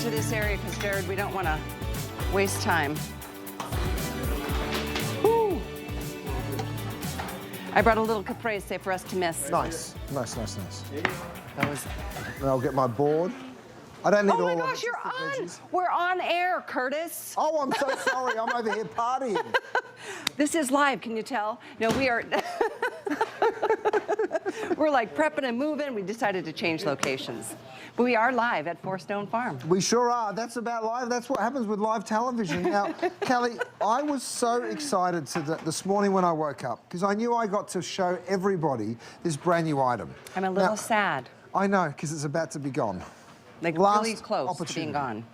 To this area because, Jared, we don't want to waste time. Woo. I brought a little caprese for us to miss. Nice, nice, nice, nice. That was... And I'll get my board. I don't need Oh all my of gosh, it, you're just the on. veggies. We're on air, Curtis. Oh, I'm so sorry. I'm over here partying. This is live, can you tell? No, we are... We're like prepping and moving. We decided to change locations. But we are live at Four Stone Farm. We sure are. That's about live. That's what happens with live television. Now, Callie, I was so excited this morning when I woke up because I knew I got to show everybody this brand new item. I'm a little sad. I know, because it's about to be gone. Like Last really close to opportunity. being gone.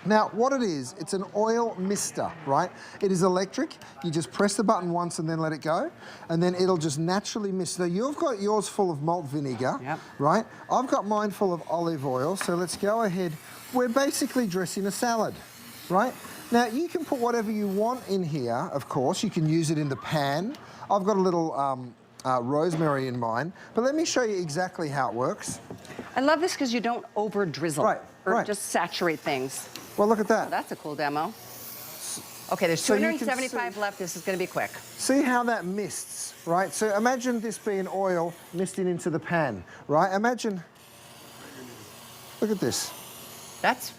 Now, what it is, it's an oil mister, right? It is electric. You just press the button once and then let it go, and then it'll just naturally mist. Now, you've got yours full of malt vinegar, right? I've got mine full of olive oil, so let's go ahead. We're basically dressing a salad, right? Now, you can put whatever you want in here, of course. You can use it in the pan. I've got a little rosemary in mine, but let me show you exactly how it works. I love this because you don't over drizzle or just saturate things. Well, look at that. Oh, that's a cool demo. Okay, there's So you can 275 left. This is going to be quick. See how that mists, right? So imagine this being oil misting into the pan, right? Imagine, look at this. That's,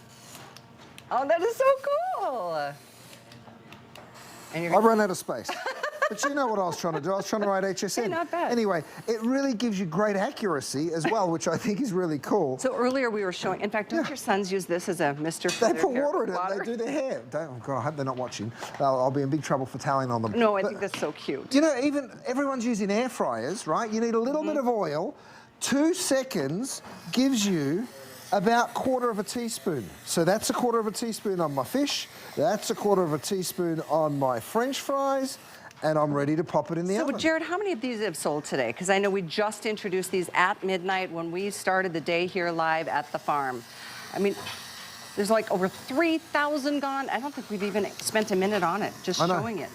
oh, that is so cool. And you're I ran out of space. But you know what I was trying to do. I was trying to write HSN. Hey, not bad. Anyway, it really gives you great accuracy as well, which I think is really cool. So earlier we were showing, in fact, don't your sons use this as a mister for They their put hair? water in it. They do their hair. Oh God, I hope they're not watching. I'll be in big trouble for telling on them. No, I think that's so cute. You know, even everyone's using air fryers, right? You need a little bit of oil. 2 seconds gives you about 1/4 teaspoon. So that's 1/4 teaspoon on my fish. That's 1/4 teaspoon on my French fries. And I'm ready to pop it in the oven. So, Jared, how many of these have sold today? Because I know we just introduced these at midnight when we started the day here live at the farm. I mean, there's like over 3,000 gone. I don't think we've even spent a minute on it, just showing it.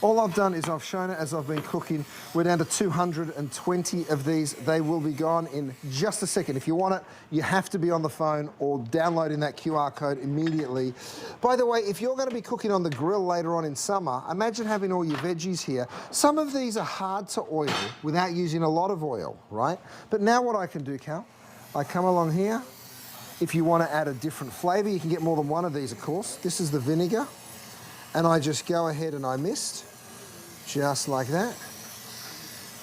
All I've done is I've shown it as I've been cooking. We're down to 220 of these. They will be gone in just a second. If you want it, you have to be on the phone or downloading that QR code immediately. By the way, if you're going to be cooking on the grill later on in summer, imagine having all your veggies here. Some of these are hard to oil without using a lot of oil, right? But now what I can do, Cal, I come along here. If you want to add a different flavor, you can get more than one of these, of course. This is the vinegar. And I just go ahead and I mist. Just like that.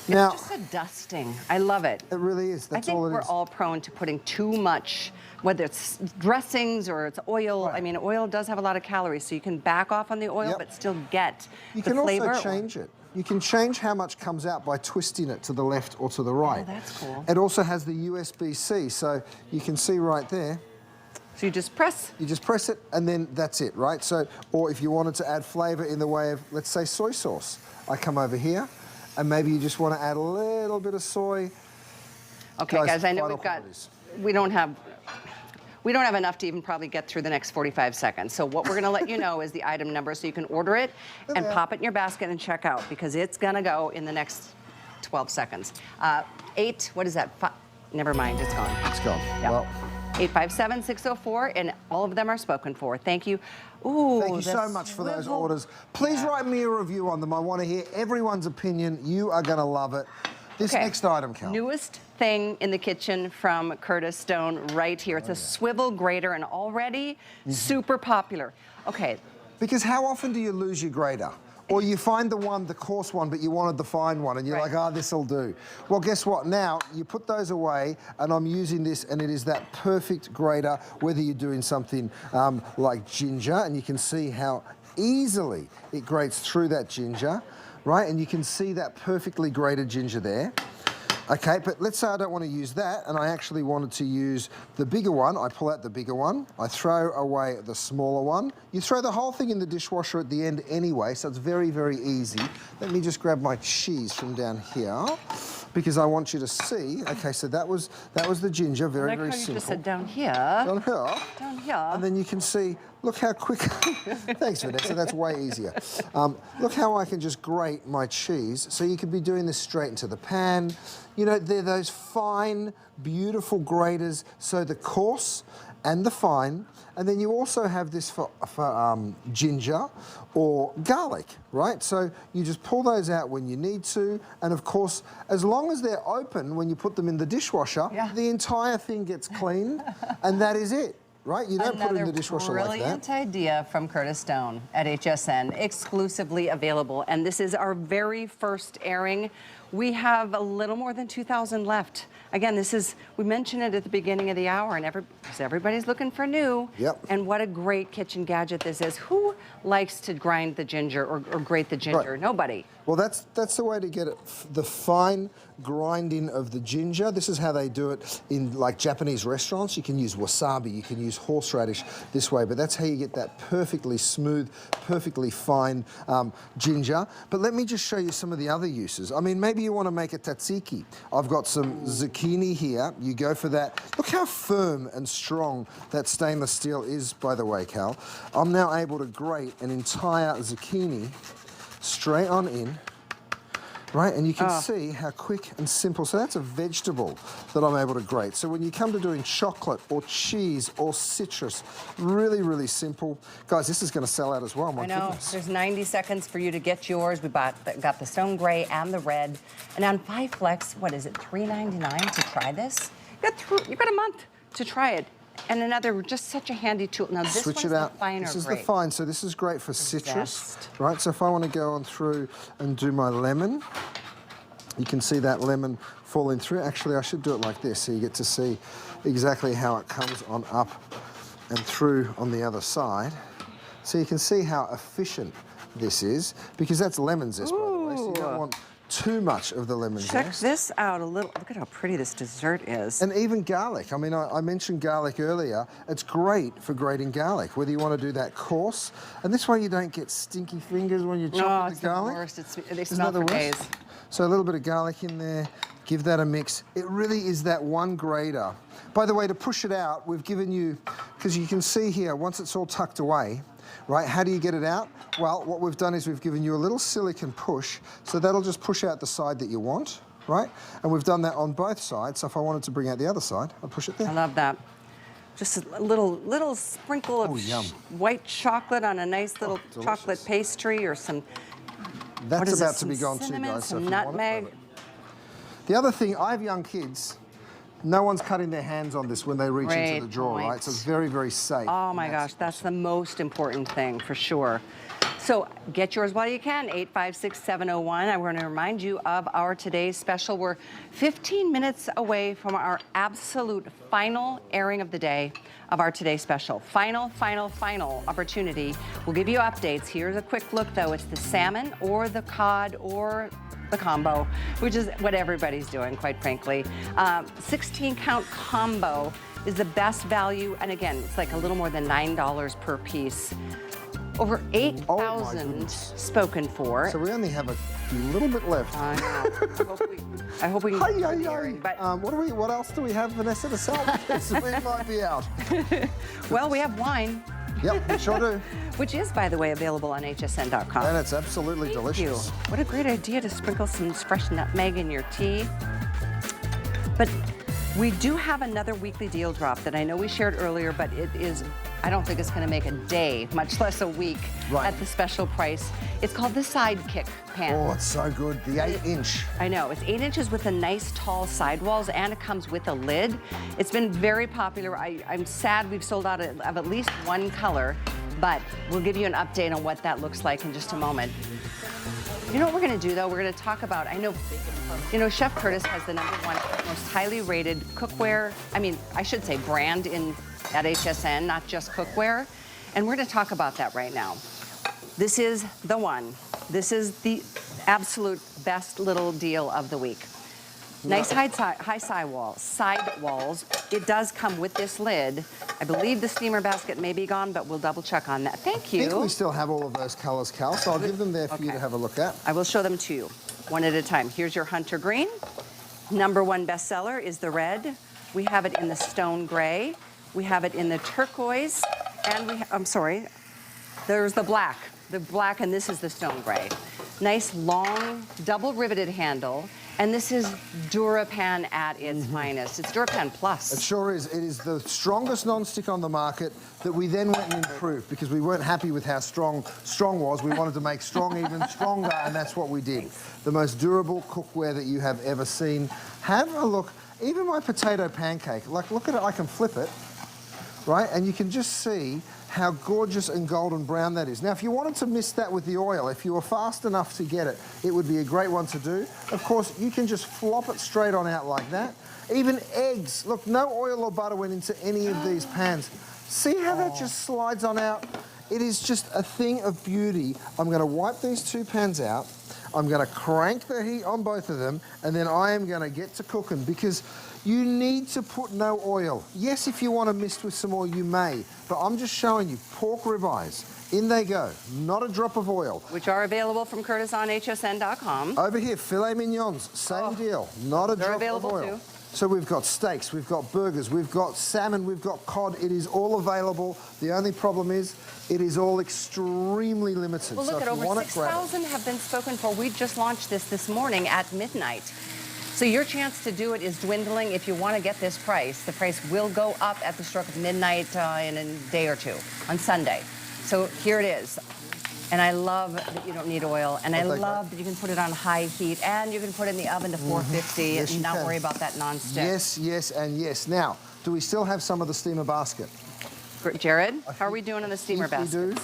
Now, It's just a dusting. I love it. It really is. That's all it is. I think we're all prone to putting too much, whether it's dressings or it's oil. I mean, oil does have a lot of calories, so you can back off on the oil, but still get you the can flavor. also change it. You can change how much comes out by twisting it to the left or to the right. Oh, that's cool. It also has the USB-C, so you can see right there. So you just press. You just press it, and then that's it, right? So, or if you wanted to add flavor in the way of, let's say, soy sauce, I come over here, and maybe you just want to add a little bit of soy Okay, guys, I know final we've got, quantities. we don't have enough to even probably get through the next 45 seconds. So what we're gonna let you know is the item number so you can order it and pop it in your basket and check out because it's gonna go in the next 12 seconds. What is that? Never mind, it's gone. It's gone. Yeah. Well, 857-604, and all of them are spoken for. Thank you. Ooh, thank you so much for those orders. Please write me a review on them. I want to hear everyone's opinion. You are going to love it. This next item, Cal. Newest thing in the kitchen from Curtis Stone right here. It's a swivel grater and already super popular. Okay. Because how often do you lose your grater? Or you find the coarse one, but you wanted the fine one, and you're like, this'll do. Well, guess what? Now, you put those away, and I'm using this, and it is that perfect grater, whether you're doing something like ginger, and you can see how easily it grates through that ginger, right? And you can see that perfectly grated ginger there. Okay, but let's say I don't want to use that, and I actually wanted to use the bigger one. I pull out the bigger one. I throw away the smaller one. You throw the whole thing in the dishwasher at the end anyway, so it's very, very easy. Let me just grab my cheese from down here, because I want you to see. Okay, so that was the ginger, very, very simple. You just said down here. Down here. Down here. And then you can see, look how quick, thanks Vanessa, that's way easier. Look how I can just grate my cheese. So you could be doing this straight into the pan. You know, they're those fine, beautiful graters, so the coarse and the fine. And then you also have this for ginger or garlic, right? So you just pull those out when you need to. And of course, as long as they're open when you put them in the dishwasher, the entire thing gets cleaned, and that is it. Right? You don't put it in the dishwasher like that. Brilliant idea from Curtis Stone at HSN, exclusively available. And this is our very first airing. We have a little more than 2,000 left. Again, we mentioned it at the beginning of the hour, and everybody's looking for new. Yep. And what a great kitchen gadget this is. Who likes to grind the ginger or grate the ginger? Right. Nobody. Well, that's the way to get it, the fine grinding of the ginger. This is how they do it in like Japanese restaurants. You can use wasabi, you can use horseradish this way, but that's how you get that perfectly smooth, perfectly fine ginger. But let me just show you some of the other uses. I mean, maybe you want to make a tzatziki. I've got some zucchini here. You go for that. Look how firm and strong that stainless steel is, by the way, Cal. I'm now able to grate an entire zucchini straight on in, right? And you can see how quick and simple. So that's a vegetable that I'm able to grate. So when you come to doing chocolate or cheese or citrus, really, really simple. Guys, this is going to sell out as well. My goodness. There's 90 seconds for you to get yours. We got the stone gray and the red. And on 5 Flex, what is it, $3.99 to try this? You've got a month to try it. And another, just such a handy tool. Now this Switch one's it out. the finer This is grade. the fine, so this is great for citrus, zest. right? So if I want to go on through and do my lemon, you can see that lemon falling through. Actually, I should do it like this, so you get to see exactly how it comes on up and through on the other side. So you can see how efficient this is, because that's lemon zest, by the way, so you don't want too much of the lemon zest. Check this out a little. Look at how pretty this dessert is. And even garlic. I mean, I mentioned garlic earlier. It's great for grating garlic, whether you want to do that coarse. And this way you don't get stinky fingers when you chop the garlic. It's the worst. They Isn't smell that the for worst? days. So a little bit of garlic in there. Give that a mix. It really is that one grater. By the way, to push it out, we've given you, because you can see here, once it's all tucked away, right, how do you get it out? Well, what we've done is we've given you a little silicone push, so that'll just push out the side that you want, right? And we've done that on both sides, so if I wanted to bring out the other side, I'll push it there. I love that. Just a little sprinkle of white chocolate on a nice little chocolate pastry or some. That's about to be gone too, cinnamon, guys. So some if you want it, nutmeg. love it. The other thing, I have young kids. No one's cutting their hands on this when they reach into the drawer, right? So it's very, very safe. Oh my gosh, that's the most important thing for sure. So get yours while you can, 856-701. I want to remind you of our today's special. We're 15 minutes away from our absolute final airing of the day of our today's special. Final opportunity. We'll give you updates. Here's a quick look though. It's the salmon or the cod or the combo, which is what everybody's doing, quite frankly. 16-count combo is the best value. And again, it's like a little more than $9 per piece. Over Oh, 8,000 my goodness. spoken for. So we only have a little bit left. I know. I hope we can Hey, get hey, to the hey. airing, but What else do we have, Vanessa, to sell? Because we might be out. well, we have wine, Yep, we sure do. which is, by the way, available on hsn.com. And it's absolutely Thank delicious. you. What a great idea to sprinkle some fresh nutmeg in your tea. But we do have another weekly deal drop that I know we shared earlier, but it is, I don't think it's going to make a day, much less a week, Right. at the special price. It's called the Sidekick pan. Oh, it's so good. The 8-inch. I know, it's 8 inches with a nice tall sidewalls, and it comes with a lid. It's been very popular. I'm sad we've sold out of at least one color, but we'll give you an update on what that looks like in just a moment. You know what we're gonna do though? We're gonna talk about, I know Chef Curtis has the #1 most highly rated cookware, I should say brand at HSN, not just cookware. And we're gonna talk about that right now. This is the one. This is the absolute best little deal of the week. Nice high side walls. It does come with this lid. I believe the steamer basket may be gone, but we'll double check on that. Thank I you. think we still have all of those colors, Cal, so I'll give them there for you to have a look at. I will show them to you one at a time. Here's your hunter green. #1 bestseller is the red. We have it in the stone gray. We have it in the turquoise. And there's the black. The black, and this is the stone gray. Nice long double riveted handle. And this is DuraPan at its finest. It's DuraPan Plus. It sure is. It is the strongest non-stick on the market that we then went and improved because we weren't happy with how strong was. We wanted to make strong even stronger, and that's what we did. The most durable cookware that you have ever seen. Have a look. Even my potato pancake, like look at it, I can flip it, right? And you can just see how gorgeous and golden brown that is. Now, if you wanted to mist that with the oil, if you were fast enough to get it, it would be a great one to do. Of course, you can just flop it straight on out like that. Even eggs. Look, no oil or butter went into any of these pans. See how that just slides on out? It is just a thing of beauty. I'm going to wipe these two pans out. I'm going to crank the heat on both of them, and then I am going to get to cooking because you need to put no oil. Yes, if you want to mist with some oil, you may, but I'm just showing you pork ribeyes. In they go, not a drop of oil. Which are available from Curtis on hsn.com. Over here, filet mignons, same deal, not a drop of available oil. too. So we've got steaks, we've got burgers, we've got salmon, we've got cod. It is all available. The only problem is it is all extremely limited. Well, so look if at you over want it, grab it. 6,000 have been spoken for. We just launched this morning at midnight. So your chance to do it is dwindling. If you want to get this price, the price will go up at the stroke of midnight in a day or two on Sunday. So here it is. And I love that you don't need oil. And I love that you can put it on high heat and you can put it in the oven to 450 Yes, and you not can. worry about that non-stick. Yes, yes, and yes. Now, do we still have some of the steamer basket? Jared, how are we doing on the steamer If we basket?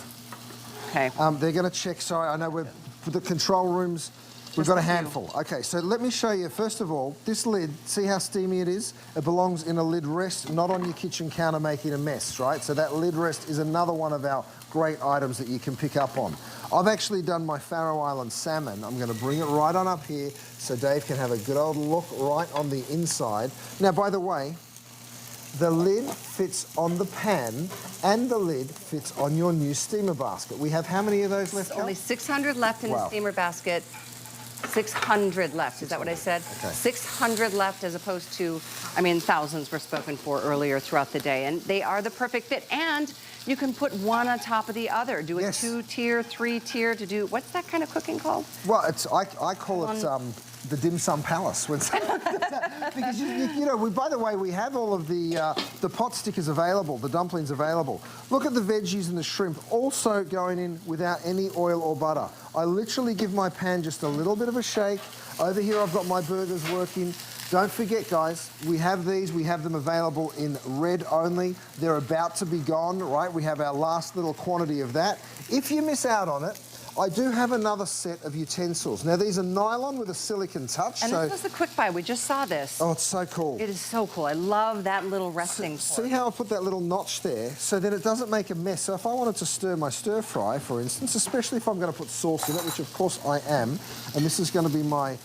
Okay. They're going to check. Sorry, I know we're for the control rooms. We've Just got a a few. handful. Okay, so let me show you. First of all, this lid, see how steamy it is? It belongs in a lid rest, not on your kitchen counter making a mess, right? So that lid rest is another one of our great items that you can pick up on. I've actually done my Faroe Island salmon. I'm going to bring it right on up here so Dave can have a good old look right on the inside. Now, by the way, the lid fits on the pan and the lid fits on your new steamer basket. We have how many of those left, Cal? Only 600 left in the Wow. steamer basket. 600 left, is that what I said? Okay. 600 left as opposed to, thousands were spoken for earlier throughout the day. And they are the perfect fit. And you can put one on top of the other. Do a Yes. 2-tier, 3-tier to do, what's that kind of cooking called? Well, I call it the dim sum palace. When because you know, by the way, we have all of the pot stickers available, the dumplings available. Look at the veggies and the shrimp, also going in without any oil or butter. I literally give my pan just a little bit of a shake. Over here, I've got my burgers working. Don't forget, guys, we have these. We have them available in red only. They're about to be gone, right? We have our last little quantity of that. If you miss out on it, I do have another set of utensils. Now, these are nylon with a silicone touch. And so, this was the quick buy. We just saw this. oh, it's so cool. It is so cool. I love that little resting See fork. how I put that little notch there so that it doesn't make a mess. So if I wanted to stir my stir fry, for instance, especially if I'm going to put sauce in it, which of course I am, and this is going to be my,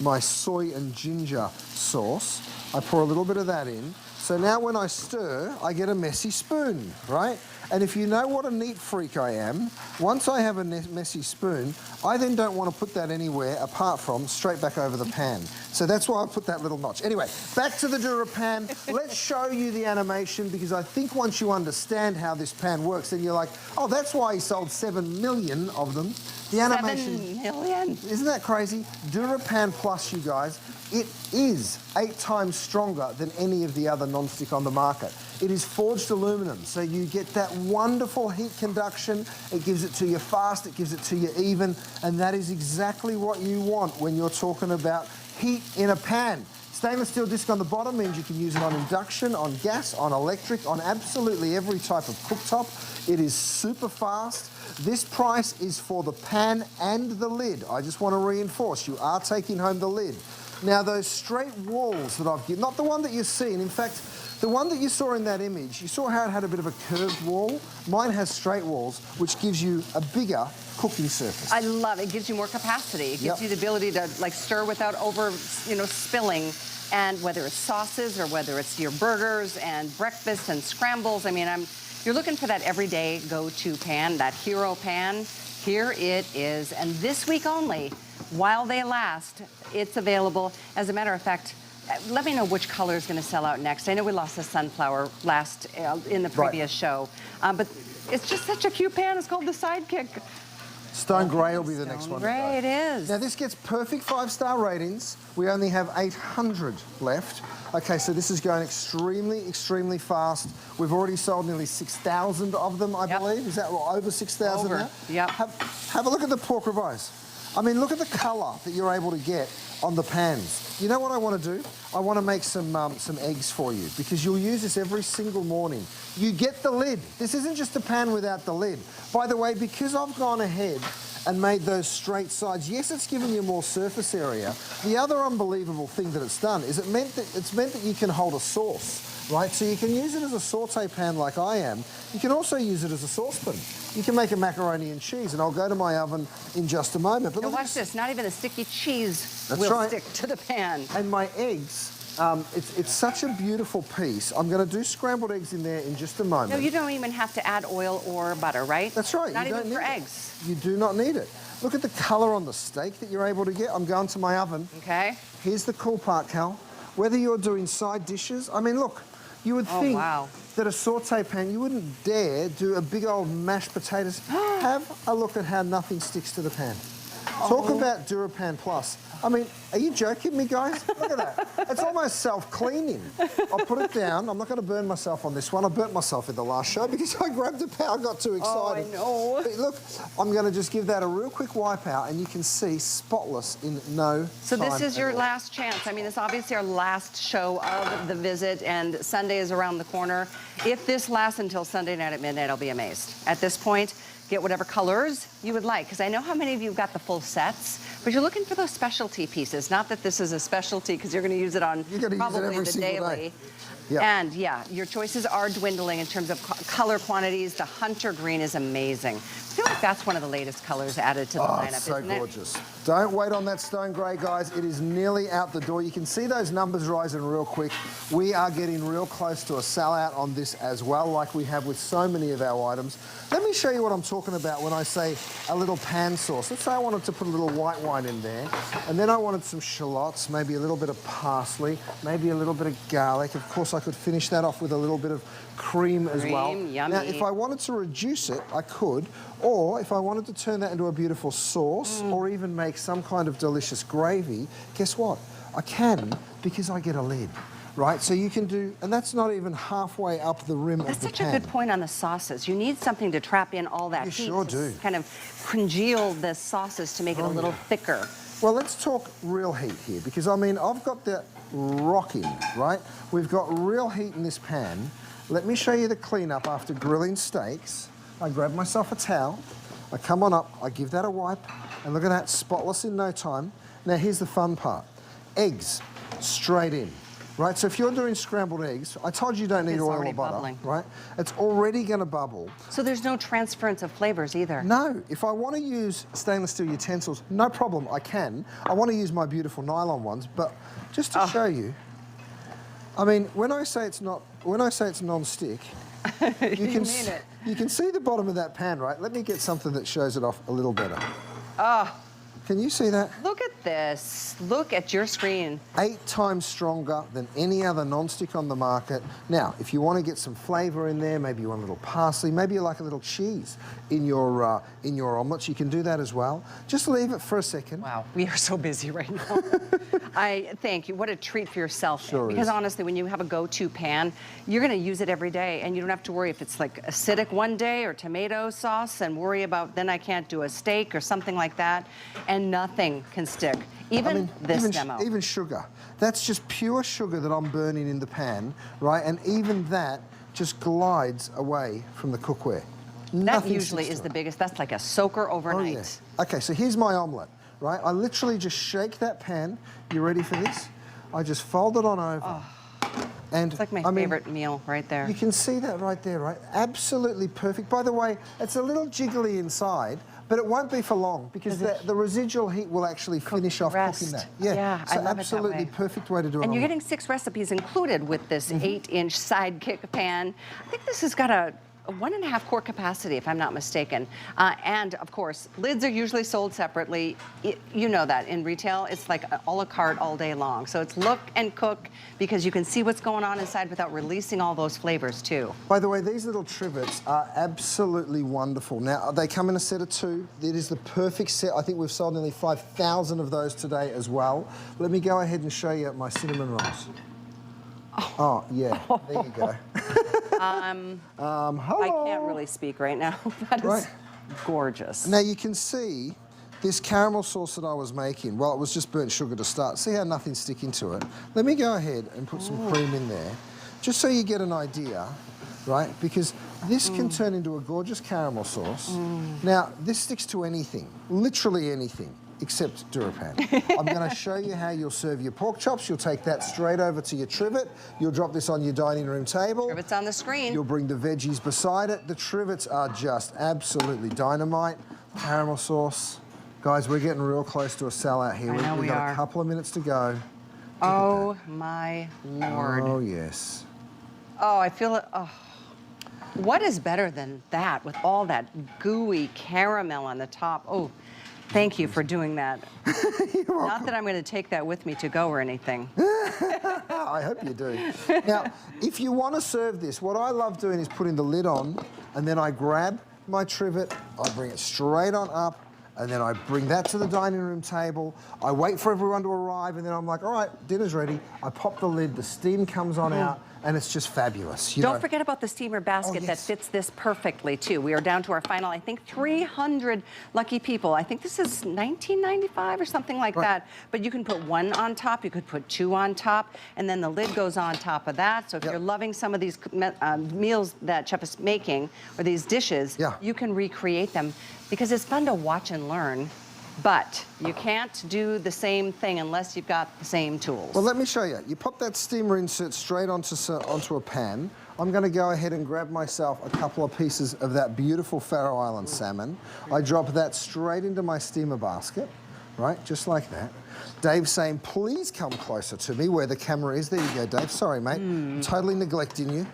my soy and ginger sauce, I pour a little bit of that in. So now when I stir, I get a messy spoon, right? And if you know what a neat freak I am, once I have a messy spoon, I then don't want to put that anywhere apart from straight back over the pan. So that's why I put that little notch. Anyway, back to the DuraPan. Let's show you the animation, because I think once you understand how this pan works, then you're like, oh, that's why he sold 7 million of them. The animation... 7 million? Isn't that crazy? DuraPan Plus, you guys, it is 8 times stronger than any of the other non-stick on the market. It is forged aluminum, so you get that wonderful heat conduction. It gives it to you fast, it gives it to you even, and that is exactly what you want when you're talking about heat in a pan. Stainless steel disc on the bottom means you can use it on induction, on gas, on electric, on absolutely every type of cooktop. It is super fast. This price is for the pan and the lid. I just want to reinforce, you are taking home the lid. Now, those straight walls that I've given, not the one that you've seen, in fact, the one that you saw in that image, you saw how it had a bit of a curved wall. Mine has straight walls, which gives you a bigger cooking surface. I love it. It gives you more capacity. It gives you the ability to like stir without over, spilling. And whether it's sauces or whether it's your burgers and breakfasts and scrambles, I mean, you're looking for that everyday go-to pan, that hero pan. Here it is. And this week only, while they last, it's available. As a matter of fact, let me know which color is going to sell out next. I know we lost the sunflower last in the previous show, but it's just such a cute pan. It's called the Sidekick. Stone Grey will be the next one. Grey it is. Now, this gets perfect 5-star ratings. We only have 800 left. Okay, so this is going extremely, extremely fast. We've already sold nearly 6,000 of them, I believe. Is that over 6,000 now? Yep. Have a look at the pork ribeyes. I mean, look at the colour that you're able to get on the pans. You know what I want to do? I want to make some eggs for you, because you'll use this every single morning. You get the lid. This isn't just a pan without the lid. By the way, because I've gone ahead and made those straight sides, yes, it's given you more surface area. The other unbelievable thing that it's done is it's meant that you can hold a sauce, right? So you can use it as a saute pan like I am. You can also use it as a saucepan. You can make a macaroni and cheese, and I'll go to my oven in just a moment. But now watch this, not even the sticky cheese will stick to the pan. And my eggs, it's such a beautiful piece. I'm going to do scrambled eggs in there in just a moment. No, you don't even have to add oil or butter, right? That's right. Not you even don't for need eggs. You do not need it. Look at the colour on the steak that you're able to get. I'm going to my oven. Okay. Here's the cool part, Cal. Whether you're doing side dishes, I mean, look, you would think that a saute pan, you wouldn't dare do a big old mashed potatoes. Have a look at how nothing sticks to the pan. Talk about DuraPan Plus. I mean, are you joking me, guys? Look at that. It's almost self-cleaning. I'll put it down. I'm not going to burn myself on this one. I burnt myself in the last show because I grabbed a pan. I got too excited. Oh, I know. But look, I'm going to just give that a real quick wipe out, and you can see spotless in no time. So this is your last chance. I mean, it's obviously our last show of the visit, and Sunday is around the corner. If this lasts until Sunday night at midnight, I'll be amazed. At this point, get whatever colors you would like, because I know how many of you have got the full sets, but you're looking for those specialty pieces. Not that this is a specialty, because you're going to use it on probably the daily. Yep. And yeah, your choices are dwindling in terms of color quantities. The hunter green is amazing. I feel like that's one of the latest colors added to the lineup, so isn't it? gorgeous. Don't wait on that stone grey, guys. It is nearly out the door. You can see those numbers rising real quick. We are getting real close to a sellout on this as well, like we have with so many of our items. Let me show you what I'm talking about when I say a little pan sauce. Let's say I wanted to put a little white wine in there, and then I wanted some shallots, maybe a little bit of parsley, maybe a little bit of garlic. Of course, I could finish that off with a little bit of cream as well. Yummy. Now, if I wanted to reduce it, I could, or if I wanted to turn that into a beautiful sauce, or even make some kind of delicious gravy, guess what? I can, because I get a lid. Right, so you can do, and that's not even halfway up the rim of the pan. That's such a good point on the sauces. You need something to trap in all that heat. You sure do. Kind of congeal the sauces to make it a little thicker. Well, let's talk real heat here, because I mean, I've got that rocking, right? We've got real heat in this pan. Let me show you the cleanup after grilling steaks. I grab myself a towel, I come on up, I give that a wipe, and look at that, spotless in no time. Now, here's the fun part. Eggs, straight in. Right, so if you're doing scrambled eggs, I told you don't need oil or butter, bubbling. right? It's already going to bubble. So there's no transference of flavors either. No, if I want to use stainless steel utensils, no problem, I can. I want to use my beautiful nylon ones, but just to show you, I mean, when I say it's non-stick, You mean it. You can see the bottom of that pan, right? Let me get something that shows it off a little better. Oh, Can you see that? look at this. Look at your screen. 8 times stronger than any other non-stick on the market. Now, if you want to get some flavour in there, maybe you want a little parsley, maybe you like a little cheese in your omelets, you can do that as well. Just leave it for a second. Wow, we are so busy right now. I thank you. What a treat for yourself. Sure because is. honestly, when you have a go-to pan, you're going to use it every day, and you don't have to worry if it's like acidic one day or tomato sauce, and worry about then I can't do a steak or something like that. And nothing can stick. Even this demo. Even sugar. That's just pure sugar that I'm burning in the pan, right? And even that just glides away from the cookware. That Nothing usually sticks is to the it. biggest. That's like a soaker overnight. Oh, yeah. Okay, so here's my omelette, right? I literally just shake that pan. You ready for this? I just fold it on over. Oh. And It's like my I mean, favorite meal right there. you can see that right there, right? Absolutely perfect. By the way, it's a little jiggly inside, but it won't be for long because the residual heat will actually finish off cooking that. Yeah, I so love it that absolutely way. perfect way to do it. And you're getting 6 recipes included with this 8-inch sidekick pan. I think this has got a 1.5 quart capacity, if I'm not mistaken. And of course, lids are usually sold separately. You know that in retail, it's like a la carte all day long. So it's look and cook because you can see what's going on inside without releasing all those flavors too. By the way, these little trivets are absolutely wonderful. Now, they come in a set of 2. It is the perfect set. I think we've sold nearly 5,000 of those today as well. Let me go ahead and show you my cinnamon rolls. Oh, yeah, there you go. Hello. I can't really speak right now. That is gorgeous. Now, you can see this caramel sauce that I was making, well, it was just burnt sugar to start. See how nothing's sticking to it? Let me go ahead and put some cream in there, just so you get an idea, right? Because this can turn into a gorgeous caramel sauce. Now, this sticks to anything, literally anything, except Durapan. I'm going to show you how you'll serve your pork chops. You'll take that straight over to your trivet. You'll drop this on your dining room table. Trivet's on the screen. You'll bring the veggies beside it. The trivets are just absolutely dynamite. Caramel sauce. Guys, we're getting real close to a sellout here. I know We've we got are. a couple of minutes to go. Oh my Lord. Oh, yes. Oh, I feel it. Oh. What is better than that with all that gooey caramel on the top? Oh, thank you for doing that. Not that I'm going to take that with me to go or anything. I hope you do. Now, if you want to serve this, what I love doing is putting the lid on, and then I grab my trivet, I bring it straight on up, and then I bring that to the dining room table. I wait for everyone to arrive, and then I'm like, all right, dinner's ready. I pop the lid, the steam comes on out, and it's just fabulous. You Don't know. forget about the steamer basket that yes. fits this perfectly too. We are down to our final, I think, 300 lucky people. I think this is $19.95 or something like that. But you can put 1 on top, you could put 2 on top, and then the lid goes on top of that. So if you're loving some of these meals that Chef is making, or these dishes, you can recreate them because it's fun to watch and learn. But you can't do the same thing unless you've got the same tools. Well, let me show you. You pop that steamer insert straight onto a pan. I'm going to go ahead and grab myself a couple of pieces of that beautiful Faroe Island salmon. I drop that straight into my steamer basket, right, just like that. Dave's saying, please come closer to me where the camera is. There you go, Dave. Sorry, mate. I'm totally neglecting you.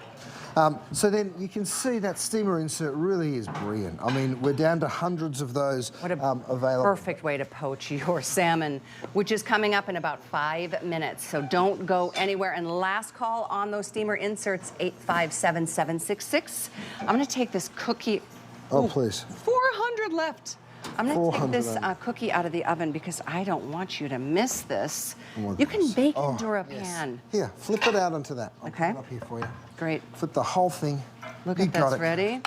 So then you can see that steamer insert really is brilliant. I mean, we're down to hundreds of those available. Perfect way to poach your salmon, which is coming up in about 5 minutes. So don't go anywhere. And last call on those steamer inserts, 857-766. I'm going to take this cookie. Oh, please. 400 left. I'm going to take this 400. cookie out of the oven because I don't want you to miss this. You can bake in Durapan. Yes. Here, flip it out onto that. I'll put it up here for you. Great. Flip the whole thing. Look You at got this. it. Ready?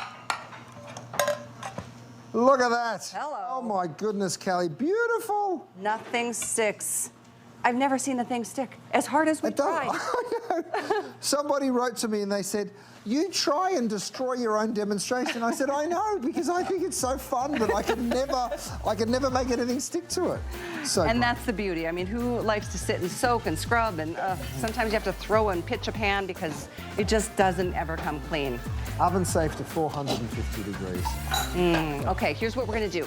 Look at that. Hello. Oh my goodness, Callie, beautiful. Nothing sticks. I've never seen the thing stick as hard as we try. I know. Somebody wrote to me and they said, you try and destroy your own demonstration. I said, I know, because I think it's so fun that I can never make anything stick to it. So And great. that's the beauty. I mean, who likes to sit and soak and scrub and sometimes you have to throw and pitch a pan because it just doesn't ever come clean. Oven safe to 450 degrees. Okay, here's what we're gonna do.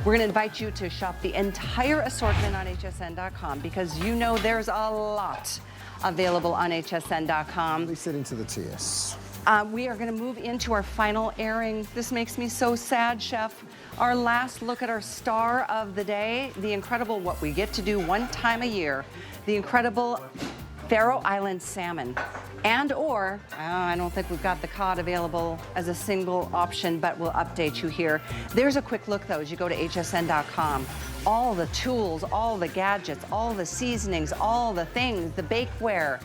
We're gonna invite you to shop the entire assortment on hsn.com because you know there's a lot available on hsn.com. Please sit into the TS. We are going to move into our final airing. This makes me so sad, Chef. Our last look at our star of the day, the incredible, what we get to do one time a year, the incredible Faroe Island salmon. And or, I don't think we've got the cod available as a single option, but we'll update you here. There's a quick look though as you go to hsn.com. All the tools, all the gadgets, all the seasonings, all the things, the bakeware.